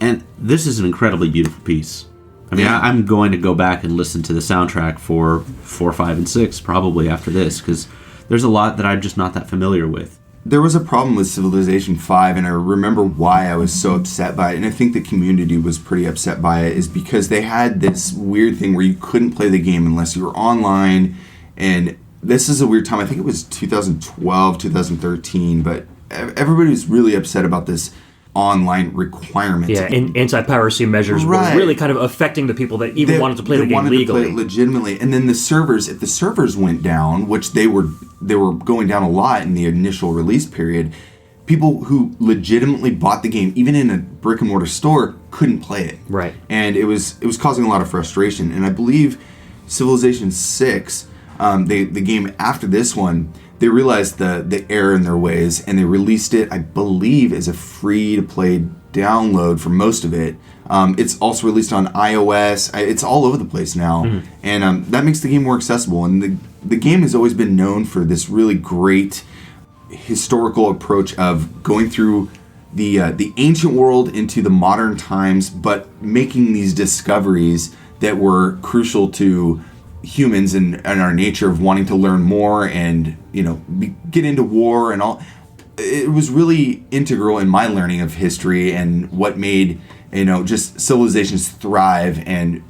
and this is an incredibly beautiful piece. I mean, I'm going to go back and listen to the soundtrack for 4, 5, and 6 probably after this, because there's a lot that I'm just not that familiar with.
There was a problem with Civilization 5, and I remember why I was so upset by it, and I think the community was pretty upset by it, is because they had this weird thing where you couldn't play the game unless you were online, and this is a weird time. I think it was 2012, 2013, but everybody was really upset about this online requirement.
Yeah, anti-piracy measures were really kind of affecting the people that even wanted to play the game legally. They wanted to play it
legitimately. And then the servers, if the servers went down, which they were going down a lot in the initial release period, people who legitimately bought the game, even in a brick and mortar store, couldn't play it.
Right.
And it was causing a lot of frustration. And I believe Civilization 6, the game after this one, they realized the error in their ways, and they released it, I believe, as a free-to-play download for most of it. It's also released on iOS. It's all over the place now, and that makes the game more accessible. And the game has always been known for this really great historical approach of going through the ancient world into the modern times, but making these discoveries that were crucial to humans and our nature of wanting to learn more and get into war and all. It was really integral in my learning of history and what made just civilizations thrive and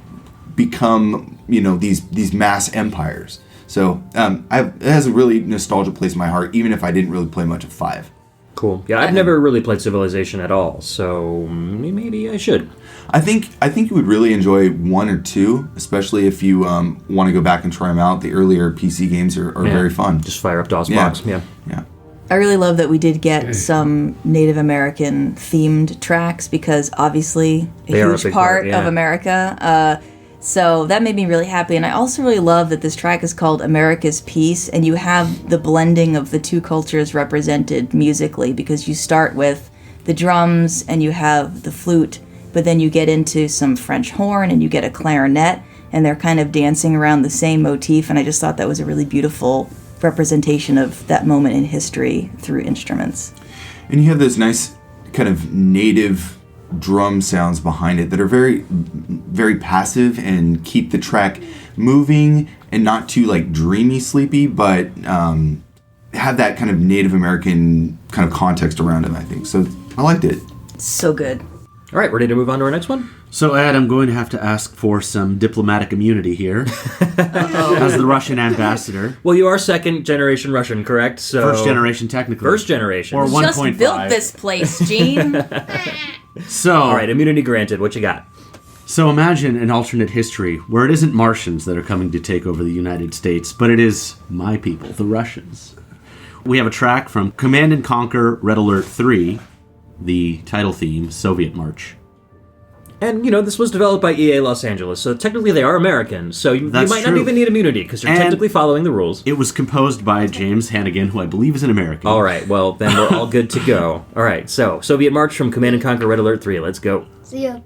become these mass empires. So it has a really nostalgic place in my heart, even if I didn't really play much of 5.
Cool. Yeah, I've never really played Civilization at all, so maybe I should.
I think you would really enjoy 1 or 2, especially if you want to go back and try them out. The earlier PC games are very fun.
Just fire up DOSBox.
Yeah.
I really love that we did get some Native American themed tracks, because obviously a huge part of America. So that made me really happy. And I also really love that this track is called America's Peace, and you have the blending of the two cultures represented musically, because you start with the drums and you have the flute, but then you get into some French horn and you get a clarinet, and they're kind of dancing around the same motif. And I just thought that was a really beautiful representation of that moment in history through instruments.
And you have those nice kind of native drum sounds behind it that are very, very passive and keep the track moving and not too like dreamy, sleepy, but have that kind of Native American kind of context around it, I think. So I liked it.
So good.
All right, ready to move on to our next one?
So, Ed, I'm going to have to ask for some diplomatic immunity here as the Russian ambassador.
Well, you are second-generation Russian, correct? So
First generation, technically.
First generation.
Or
Just
1.5.
built this place, Gene.
So,
All right, immunity granted. What you got?
So imagine an alternate history where it isn't Martians that are coming to take over the United States, but it is my people, the Russians. We have a track from Command & Conquer Red Alert 3, the title theme, Soviet March.
And, this was developed by EA Los Angeles, so technically they are American, so you might
That's
not
true.
even need immunity, because you're
And
technically following the rules.
It was composed by James Hannigan, who I believe is an American.
All right, well, then we're all good to go. All right, so Soviet March from Command & Conquer Red Alert 3, let's go.
See ya.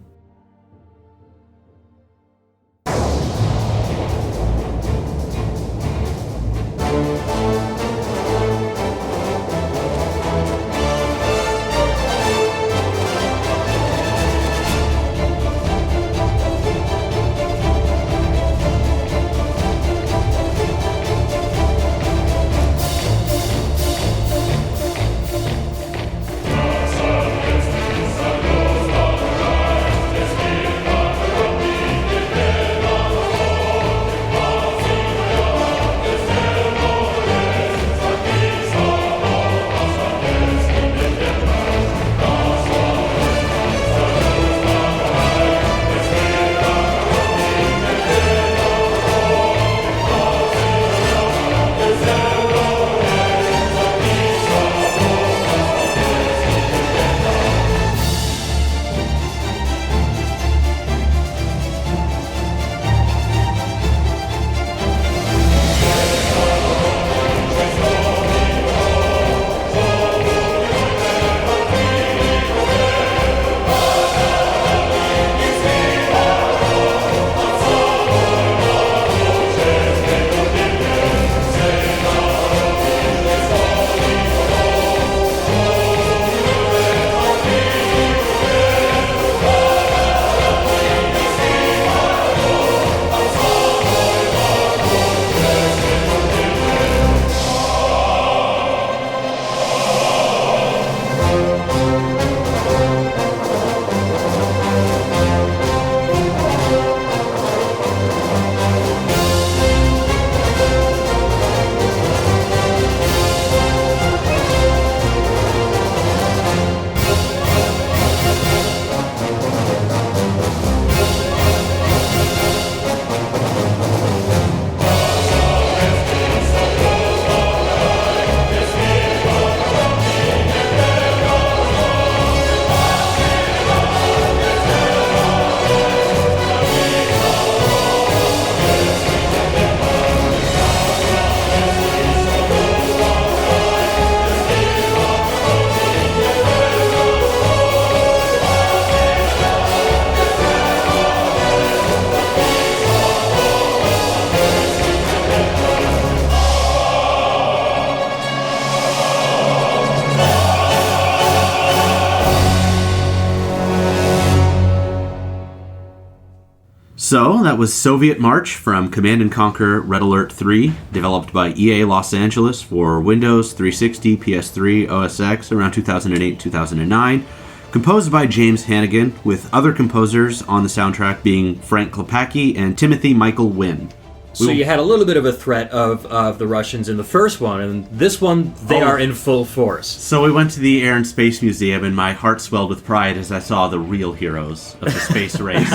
So, that was Soviet March from Command & Conquer Red Alert 3, developed by EA Los Angeles for Windows 360, PS3, OS X around 2008-2009. Composed by James Hannigan, with other composers on the soundtrack being Frank Klepacki and Timothy Michael Wynn.
So you had a little bit of a threat of the Russians in the first one, and this one, they are in full force.
So we went to the Air and Space Museum, and my heart swelled with pride as I saw the real heroes of the space race.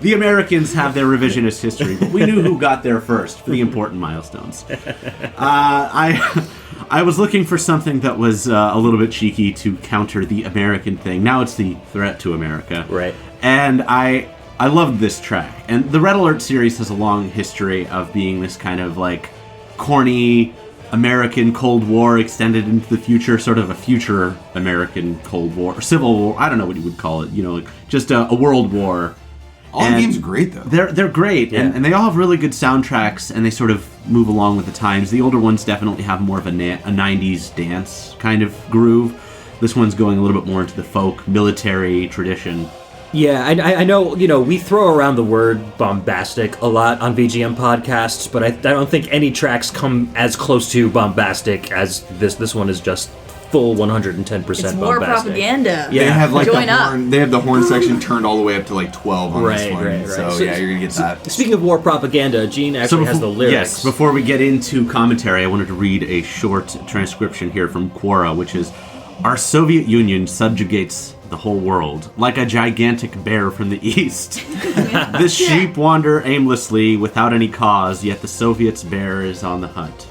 The Americans have their revisionist history, but we knew who got there first for the important milestones. I was looking for something that was a little bit cheeky to counter the American thing. Now it's the threat to America.
Right.
And I loved this track. And the Red Alert series has a long history of being this kind of like corny American Cold War extended into the future, sort of a future American Cold War, or Civil War, I don't know what you would call it, like just a world war.
All the games are great, though.
They're great,
Yeah.
and they all have really good soundtracks, and they sort of move along with the times. The older ones definitely have more of a 90s dance kind of groove. This one's going a little bit more into the folk, military tradition.
Yeah, I know, we throw around the word bombastic a lot on VGM podcasts, but I don't think any tracks come as close to bombastic as this. This one is just full 110%
It's more
bombastic.
propaganda.
Yeah.
They have like
Join
the
up.
horn. They have the horn section turned all the way up to like 12 on this one.
Right.
So yeah, you're gonna get that.
Speaking of war propaganda, Gene actually has the lyrics.
Yes, before we get into commentary, I wanted to read a short transcription here from Quora, which is, "Our Soviet Union subjugates the whole world like a gigantic bear from the east. The sheep wander aimlessly without any cause, yet the Soviets' bear is on the hunt.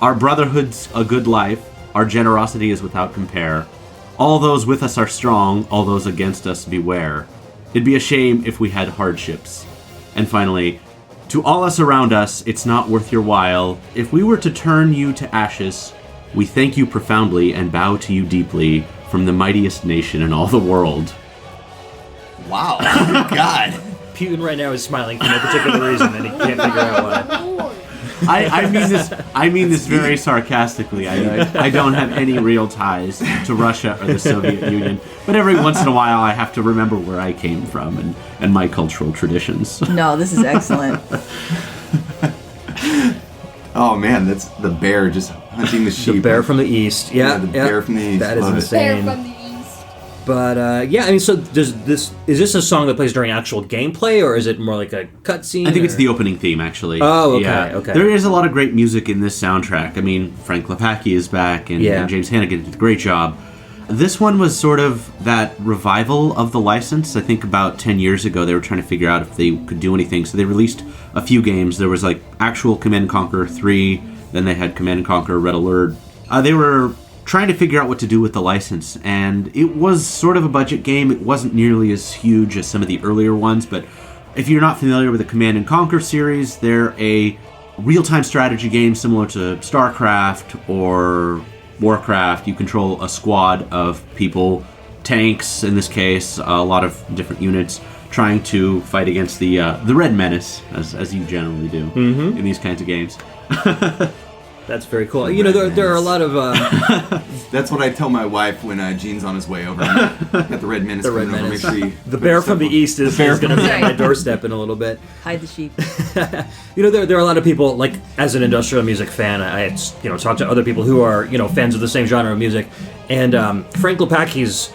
Our brotherhood's a good life, our generosity is without compare. All those with us are strong, all those against us beware. It'd be a shame if we had hardships." And finally, "To all us around us, it's not worth your while. If we were to turn you to ashes, we thank you profoundly and bow to you deeply from the mightiest nation in all the world."
Wow. God.
Putin right now is smiling for no particular reason, and he can't figure out why.
I mean this very sarcastically. I don't have any real ties to Russia or the Soviet Union, but every once in a while I have to remember where I came from and my cultural traditions.
No, this is excellent.
Oh man, that's the bear just hunting the sheep.
The bear from the east. Yeah,
the bear from the east.
That is
Love it.
Bear
insane.
from the east.
But yeah, I mean, so is this a song that plays during actual gameplay, or is it more like a cutscene?
I think
or?
it's the opening theme, actually.
Oh, okay,
Yeah.
okay.
There is a lot of great music in this soundtrack. I mean, Frank Lepacki is back, and James Hannigan did a great job. This one was sort of that revival of the license. I think about 10 years ago, they were trying to figure out if they could do anything, so they released a few games. There was like actual Command & Conquer 3, then they had Command & Conquer Red Alert. They were trying to figure out what to do with the license, and it was sort of a budget game. It wasn't nearly as huge as some of the earlier ones, but if you're not familiar with the Command & Conquer series, they're a real-time strategy game similar to StarCraft or Warcraft. You control a squad of people, tanks in this case, a lot of different units, trying to fight against the Red Menace, as you generally do in these kinds of games.
That's very cool. You know, there are a lot of
That's what I tell my wife when Gene's on his way over. Got the Red Menace.
The Red
coming over.
Menace.
Make sure you
the bear from the east is going to be
Right.
at my doorstep in a little bit.
Hide the sheep.
You know, there are a lot of people, like, as an industrial music fan, I talked to other people who are, fans of the same genre of music, and Frank Lepacki's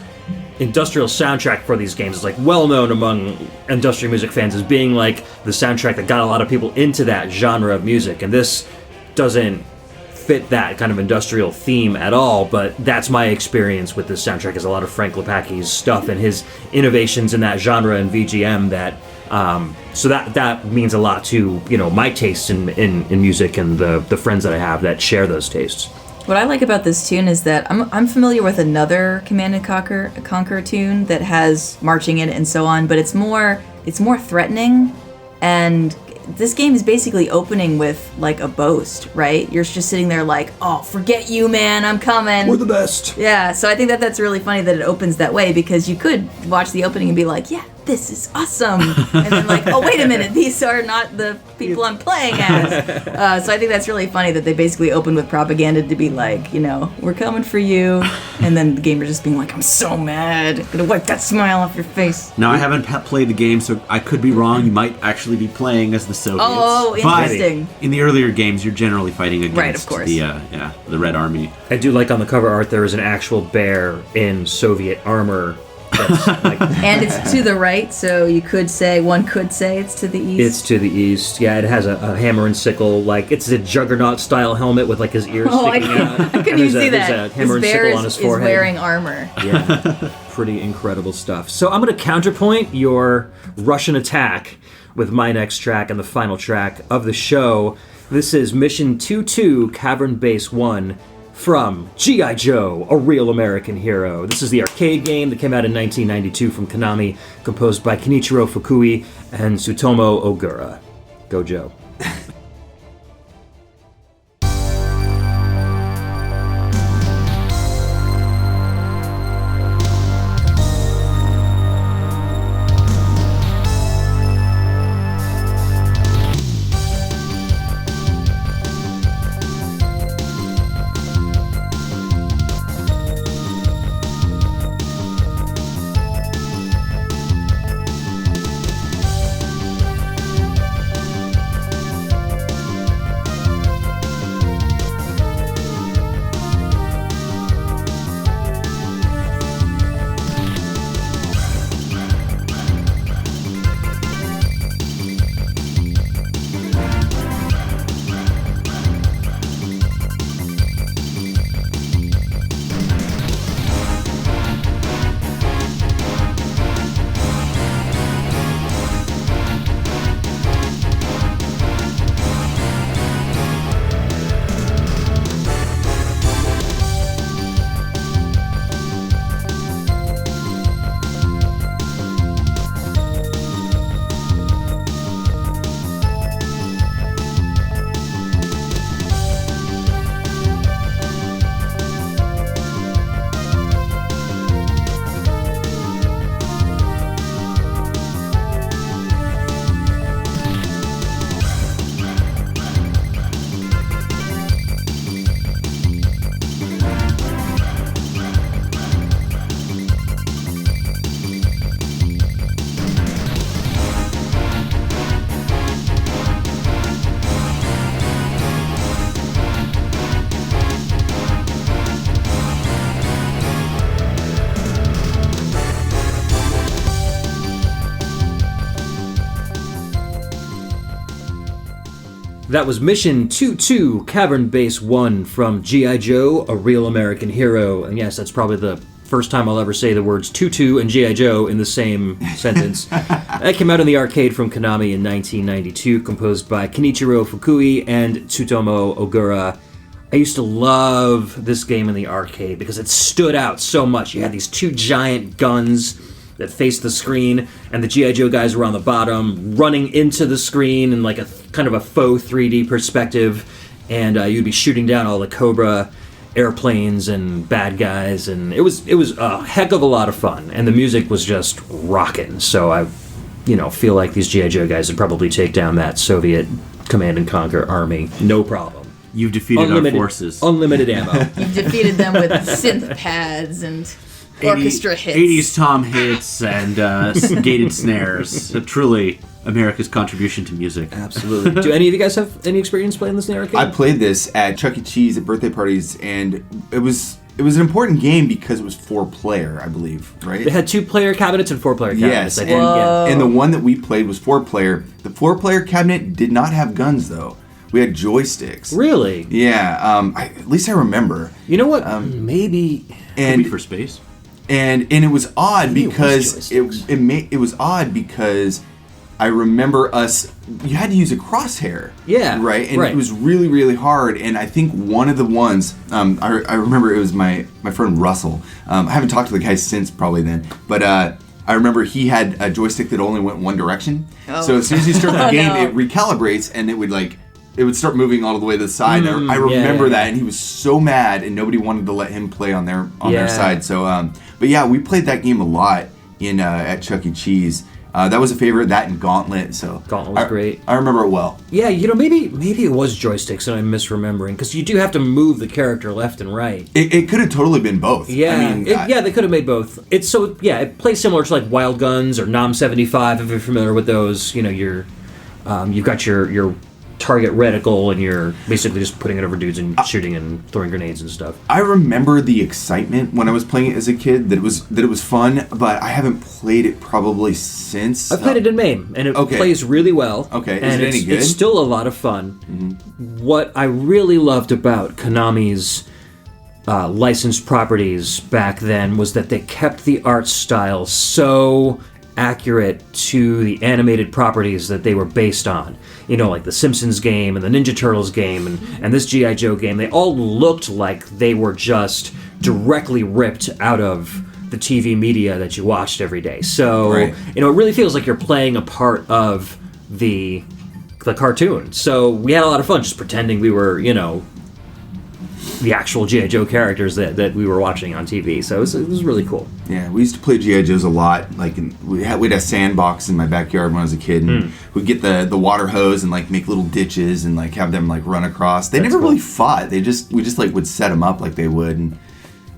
industrial soundtrack for these games is, like, well known among industrial music fans as being, like, the soundtrack that got a lot of people into that genre of music, and this doesn't fit that kind of industrial theme at all, but that's my experience with this soundtrack, is a lot of Frank Lepacki's stuff and his innovations in that genre and VGM that so that means a lot to my tastes in music and the friends that I have that share those tastes.
What I like about this tune is that I'm familiar with another Command & Conquer tune that has marching in it and so on, but it's more threatening, and this game is basically opening with like a boast, right? You're just sitting there like, "Oh, forget you, man, I'm coming.
We're the best.
Yeah, so I think that's really funny that it opens that way, because you could watch the opening and be like, yeah, this is awesome. And then like, oh, wait a minute, these are not the people I'm playing as. So I think that's really funny that they basically open with propaganda to be like, we're coming for you. And then the gamer just being like, I'm so mad. I'm gonna wipe that smile off your face.
Now, I haven't played the game, so I could be wrong. You might actually be playing as the Soviets.
Oh, interesting.
But in the earlier games, you're generally fighting against
Right, of course.
the Red Army.
I do like on the cover art there is an actual bear in Soviet armor. That's like,
And it's to the right, so one could say it's to the east.
it's to the east. Yeah, it has a hammer and sickle. Like, it's a Juggernaut-style helmet with like his ears sticking out.
I couldn't
And
even
there's
see
there's
that.
a hammer and
This bear
sickle on his
is
forehead.
wearing armor.
Yeah, pretty incredible stuff. So I'm going to counterpoint your Russian attack with my next track and the final track of the show. This is Mission 2-2, Cavern Base 1, from G.I. Joe, A Real American Hero. This is the arcade game that came out in 1992 from Konami, composed by Kenichiro Fukui and Tsutomu Ogura. Go Joe. That was Mission 22, Cavern Base 1 from G.I. Joe, A Real American Hero. And yes, that's probably the first time I'll ever say the words tutu and G.I. Joe in the same sentence. That came out in the arcade from Konami in 1992, composed by Kenichiro Fukui and Tsutomu Ogura. I used to love this game in the arcade because it stood out so much. You had these two giant guns that faced the screen, and the G.I. Joe guys were on the bottom, running into the screen in like a kind of a faux 3D perspective, and you'd be shooting down all the Cobra airplanes and bad guys, and it was a heck of a lot of fun, and the music was just rocking. So I, feel like these G.I. Joe guys would probably take down that Soviet Command and Conquer army, no problem.
You've defeated our forces.
Unlimited ammo.
You've defeated them with synth pads and orchestra hits.
80s tom hits and gated snares. So truly, America's contribution to music.
Absolutely. Do any of you guys have any experience playing this in the arcade?
I played this at Chuck E. Cheese at birthday parties, and it was an important game because it was 4-player, I believe, right?
They had 2-player cabinets and 4-player cabinets.
Yes,
I think. Yeah.
and the one that we played was 4-player. The 4-player cabinet did not have guns, though. We had joysticks.
Really?
Yeah. At least I remember.
You know what? Maybe.
And
for space.
And it was odd because it was odd because I remember you had to use a crosshair.
Yeah.
Right? And it was really, really hard. And I think one of the ones, I remember it was my friend Russell. I haven't talked to the guy since probably then. But I remember he had a joystick that only went one direction. Oh. So as soon as you start the game, it recalibrates and it would start moving all the way to the side. I remember that, and he was so mad, and nobody wanted to let him play on their side. So, but yeah, we played that game a lot at Chuck E. Cheese. That was a favorite. That and Gauntlet. So
Gauntlet was great.
I remember it well.
Yeah, maybe it was joysticks, and I'm misremembering because you do have to move the character left and right.
It could have totally been both.
Yeah, they could have made both. It plays similar to like Wild Guns or Nom 75 if you're familiar with those. You've got your target reticle, and you're basically just putting it over dudes and shooting and throwing grenades and stuff.
I remember the excitement when I was playing it as a kid, that it was fun, but I haven't played it probably since.
I played it in MAME, and it plays really well.
Okay, is it any good?
It's still a lot of fun. Mm-hmm. What I really loved about Konami's licensed properties back then was that they kept the art style so accurate to the animated properties that they were based on. Like the Simpsons game and the Ninja Turtles game and this G.I. Joe game. They all looked like they were just directly ripped out of the TV media that you watched every day. So, it really feels like you're playing a part of the cartoon. So we had a lot of fun just pretending we were, the actual G.I. Joe characters that we were watching on TV. So it was really cool.
Yeah, we used to play G.I. Joes a lot. Like we had a sandbox in my backyard when I was a kid, and we'd get the water hose and like make little ditches and like have them like run across. They never really fought. We just like would set them up like they would. And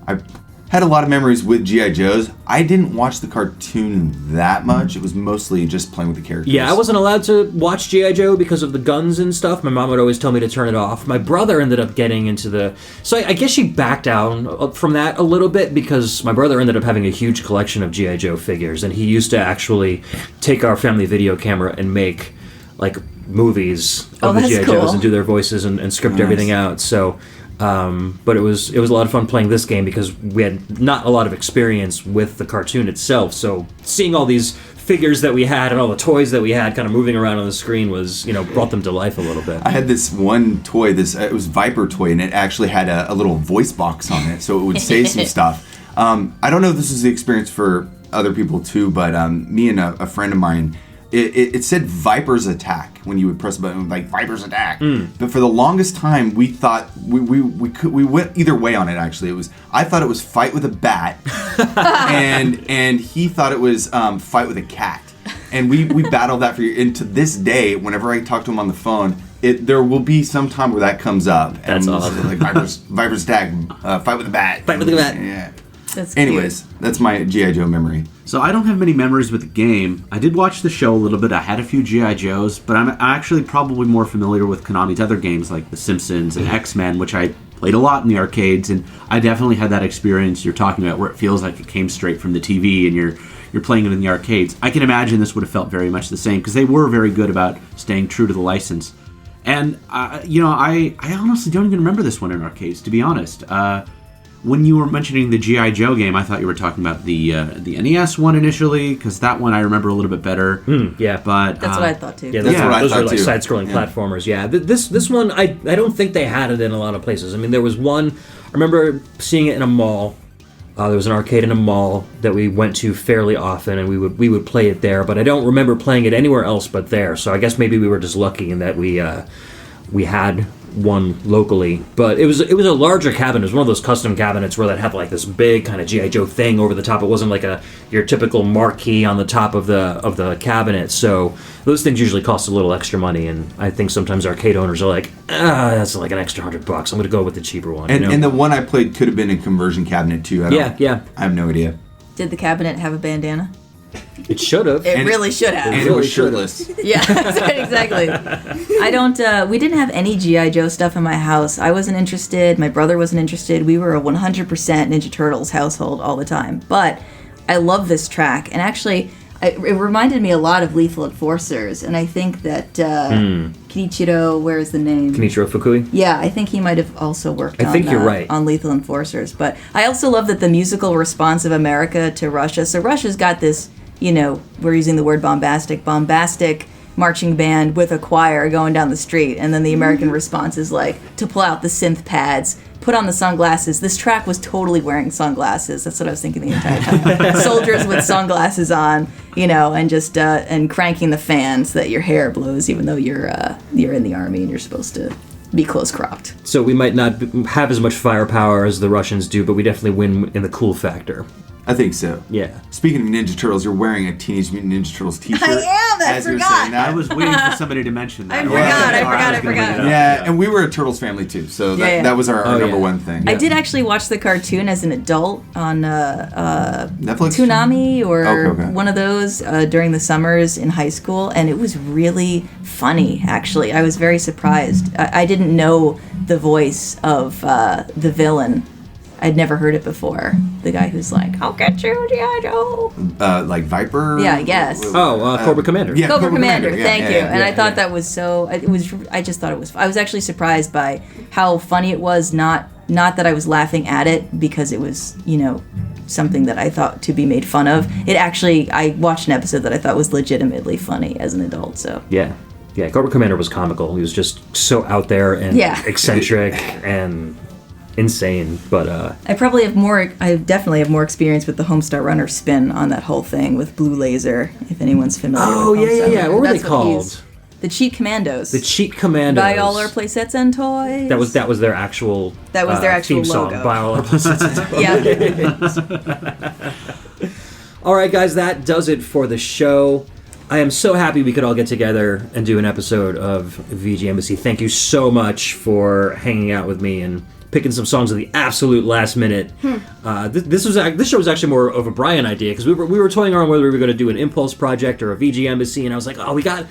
I had a lot of memories with G.I. Joes. I didn't watch the cartoon that much. It was mostly just playing with the characters.
Yeah, I wasn't allowed to watch G.I. Joe because of the guns and stuff. My mom would always tell me to turn it off. My brother ended up getting into So I guess she backed down from that a little bit because my brother ended up having a huge collection of G.I. Joe figures, and he used to actually take our family video camera and make, like, movies of the G.I. Joes and do their voices and script everything out. So... but it was a lot of fun playing this game because we had not a lot of experience with the cartoon itself. So seeing all these figures that we had and all the toys that we had kind of moving around on the screen was, brought them to life a little bit.
I had this one toy, it was Viper toy, and it actually had a little voice box on it, so it would say some stuff. I don't know if this is the experience for other people too, but me and a friend of mine, it said Viper's Attack when you would press a button, like Viper's Attack. But for the longest time, we thought we went either way on it. Actually, I thought it was Fight with a Bat, and he thought it was Fight with a Cat. And we battled that for years. And to this day, whenever I talk to him on the phone, there will be some time where that comes up.
That's awesome.
Like Viper's Attack, Fight with a Bat.
Fight with a Bat.
Yeah.
That's
Anyways,
cute.
That's my G.I. Joe memory.
So I don't have many memories with the game. I did watch the show a little bit. I had a few G.I. Joes, but I'm actually probably more familiar with Konami's other games like The Simpsons and X-Men, which I played a lot in the arcades, and I definitely had that experience you're talking about where it feels like it came straight from the TV and you're playing it in the arcades. I can imagine this would have felt very much the same because they were very good about staying true to the license. And, I honestly don't even remember this one in arcades, to be honest. When you were mentioning the G.I. Joe game, I thought you were talking about the NES one initially, because that one I remember a little bit better.
Yeah.
But
That's what I thought too.
Yeah,
That's what I
those
thought
are like
too.
side-scrolling platformers. Yeah, this one I don't think they had it in a lot of places. I mean, there was one. I remember seeing it in a mall. There was an arcade in a mall that we went to fairly often, and we would play it there. But I don't remember playing it anywhere else but there. So I guess maybe we were just lucky in that we had one locally. But it was a larger cabinet. It was one of those custom cabinets where that had like this big kind of G.I. Joe thing over the top. It wasn't like your typical marquee on the top of the cabinet. So those things usually cost a little extra money, and I think sometimes arcade owners are like, that's like an extra $100. I'm going to go with the cheaper one.
And the one I played could have been a conversion cabinet too.
Yeah.
I have no idea.
Did the cabinet have a bandana?
It should have.
It really should have.
And it
really
was shirtless.
Yeah, exactly. I don't. We didn't have any GI Joe stuff in my house. I wasn't interested. My brother wasn't interested. We were a 100% Ninja Turtles household all the time. But I love this track, and actually, it reminded me a lot of Lethal Enforcers. And I think that Kenichiro, where is the name?
Kenichiro Fukui?
Yeah, I think he might have also worked
I think you're right.
on Lethal Enforcers. But I also love that the musical response of America to Russia. So Russia's got this, we're using the word bombastic marching band with a choir going down the street. And then the American response is like, to pull out the synth pads, put on the sunglasses. This track was totally wearing sunglasses. That's what I was thinking the entire time. Soldiers with sunglasses on, and just and cranking the fans so that your hair blows, even though you're in the army and you're supposed to be close cropped.
So we might not have as much firepower as the Russians do, but we definitely win in the cool factor.
I think so.
Yeah.
Speaking of Ninja Turtles, you're wearing a Teenage Mutant Ninja Turtles t-shirt.
I am! I
as you're
forgot.
saying that.
I was waiting for somebody to mention that.
I forgot.
Yeah, and we were a Turtles family too, so that was our number one thing.
I did actually watch the cartoon as an adult on
Netflix?
Toonami or
Okay.
one of those during the summers in high school, and it was really funny, actually. I was very surprised. I didn't know the voice of the villain. I'd never heard it before. The guy who's like, I'll get you, G.I. Joe.
Like Viper?
Yeah, I guess.
Cobra Commander.
Yeah,
Cobra Commander,
Yeah,
thank you. And
yeah,
I thought that was so. I just thought it was. I was actually surprised by how funny it was. Not that I was laughing at it because it was, something that I thought to be made fun of. It actually, I watched an episode that I thought was legitimately funny as an adult. So
Yeah, Cobra Commander was comical. He was just so out there and eccentric and insane. But
I definitely have more experience with the Homestar Runner spin on that whole thing with Blue Laser. If anyone's familiar.
Oh,
with
yeah.
Homestar Runner.
What were they
That's
called?
The Cheat Commandos.
The Cheat Commandos.
Buy all our playsets and toys.
That was their actual.
That was their actual
theme song.
logo.
Buy all our playsets and toys.
Yeah.
All right, guys, that does it for the show. I am so happy we could all get together and do an episode of VGMbassy. Thank you so much for hanging out with me and picking some songs at the absolute last minute. This show was actually more of a Bryan idea because we were toying around whether we were going to do an Impulse project or a VGMbassy, and I was like, we got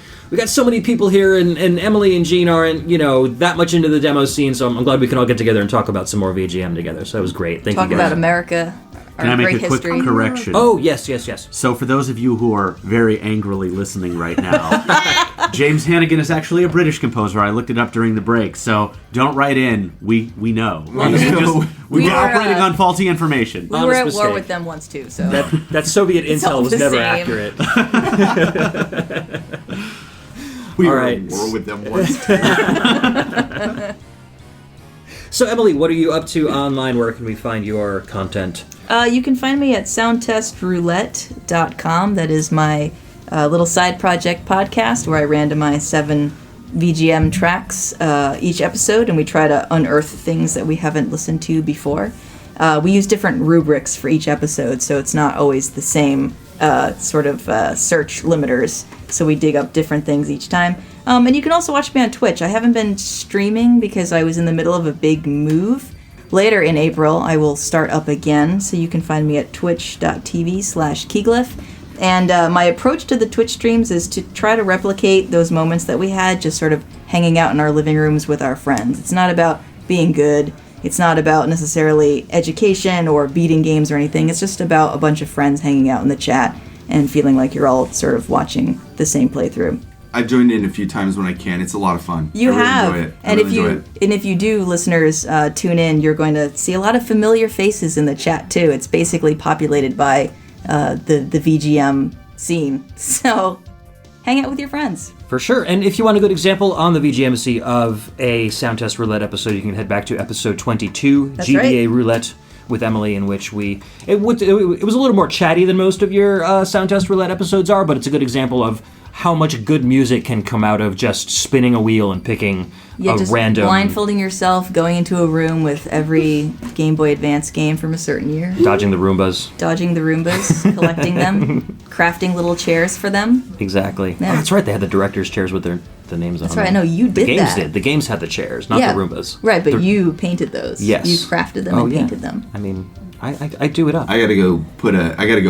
so many people here, and Emily and Gene aren't that much into the demo scene, so I'm glad we can all get together and talk about some more VGM together. So that was great. Thank you guys.
Talk about America.
Can I make a quick correction?
Oh, yes.
So for those of you who are very angrily listening right now, James Hannigan is actually a British composer. I looked it up during the break, so don't write in. We know. We've been operating on faulty information.
We were at war with them once too, so
that Soviet intel was never
same.
accurate.
We
All
were
right.
at war with them once.
So, Emily, what are you up to online? Where can we find your content?
You can find me at soundtestroulette.com. That is my little side project podcast where I randomize 7 VGM tracks each episode, and we try to unearth things that we haven't listened to before. We use different rubrics for each episode, so it's not always the same search limiters. So we dig up different things each time. And you can also watch me on Twitch. I haven't been streaming because I was in the middle of a big move. Later in April, I will start up again, so you can find me at twitch.tv/Keyglyph. And my approach to the Twitch streams is to try to replicate those moments that we had, just sort of hanging out in our living rooms with our friends. It's not about being good. It's not about necessarily education or beating games or anything. It's just about a bunch of friends hanging out in the chat and feeling like you're all sort of watching the same playthrough.
I've joined in a few times when I can. It's a lot of fun.
You
I really
have,
enjoy it.
and if you do, listeners, tune in. You're going to see a lot of familiar faces in the chat too. It's basically populated by the VGM scene. So hang out with your friends.
For sure. And if you want a good example on the VGMbassy of a Sound Test Roulette episode, you can head back to episode 22,
That's
GBA
right.
Roulette with Emily, in which it was a little more chatty than most of your Sound Test Roulette episodes are, but it's a good example of how much good music can come out of just spinning a wheel and picking a
Just
random...
blindfolding yourself, going into a room with every Game Boy Advance game from a certain year.
Dodging the Roombas.
Dodging the Roombas, collecting them, crafting little chairs for them.
Exactly.
Yeah.
Oh, that's right. They had the director's chairs with the names on them.
That's right. I know you did
The games
that.
did. The games had the chairs, not the Roombas.
Right, but you painted those.
Yes.
You crafted them and painted them.
I mean, I do it up.
I gotta go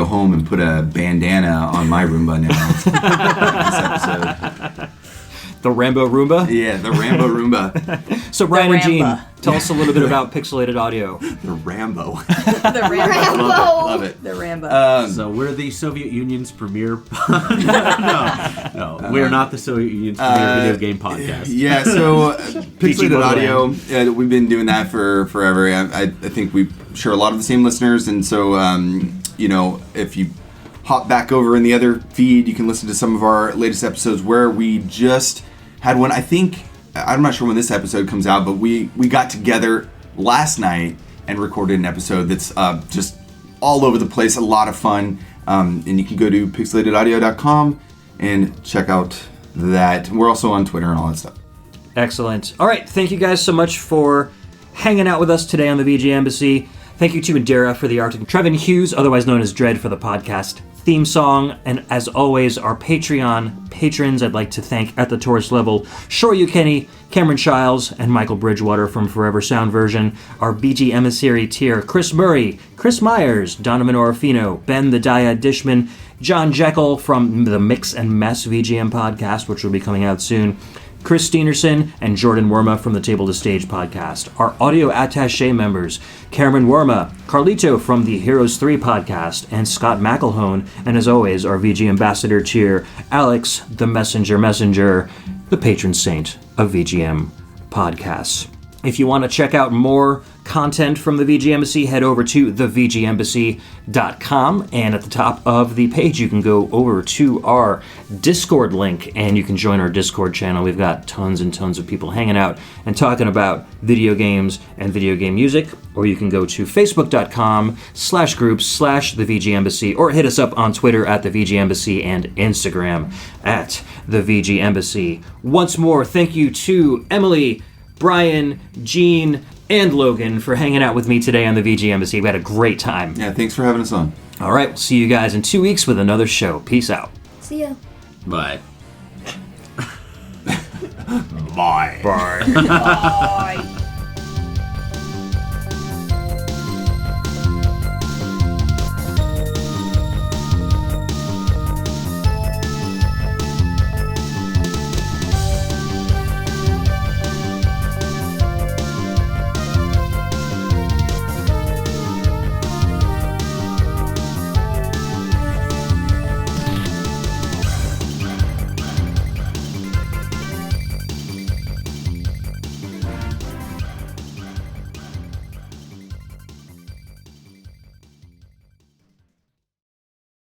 home and put a bandana on my Roomba now. This episode.
The Rambo Roomba?
Yeah, the Rambo Roomba.
So Bryan and Gene,
Ramba.
tell us a little bit about Pixelated Audio.
The Rambo.
The Rambo.
Rambo.
Love it.
The Rambo.
So we're the Soviet Union's premier... no, we're not the Soviet Union's premier video game podcast.
Yeah, so Pixelated
Audio.
Audio, we've been doing that for forever. I think we share a lot of the same listeners, and so, if you hop back over in the other feed, you can listen to some of our latest episodes where we just had one. I'm not sure when this episode comes out, but we got together last night and recorded an episode that's just all over the place, a lot of fun. And you can go to pixelatedaudio.com and check out that. We're also on Twitter and all that stuff.
Excellent. All right, thank you guys so much for hanging out with us today on the VGMbassy. Thank you to Indira for the art, and Trevin Hughes, otherwise known as Dread, for the podcast theme song. And as always, our Patreon patrons I'd like to thank at the Taurus level: Shoryu Kenny, Cameron Childs, and Michael Bridgewater from Forever Sound Version. Our BG Emissary tier: Chris Murray, Chris Myers, Donovan Orofino, Ben the Dyad Dishman, John Jekyll from the Mix and Mess VGM podcast, which will be coming out soon, Chris Steenerson, and Jordan Worma from the Table to Stage podcast. Our audio attaché members: Cameron Worma, Carlito from the Heroes 3 podcast, and Scott McElhone. And as always, our VG Ambassador tier: Alex, the Messenger, the patron saint of VGM podcasts. If you want to check out more content from the VGMbassy, head over to thevgmbassy.com, and at the top of the page you can go over to our Discord link and you can join our Discord channel. We've got tons and tons of people hanging out and talking about video games and video game music. Or you can go to facebook.com/groups/thevgmbassy, or hit us up on Twitter at the VGMbassy and Instagram at the VGMbassy. Once more, thank you to Emily, Bryan, Gene, and Logan for hanging out with me today on the VGMbassy. We had a great time.
Yeah, thanks for having us on.
All right, we'll see you guys in 2 weeks with another show. Peace out.
See ya.
Bye.
Bye.
Bye.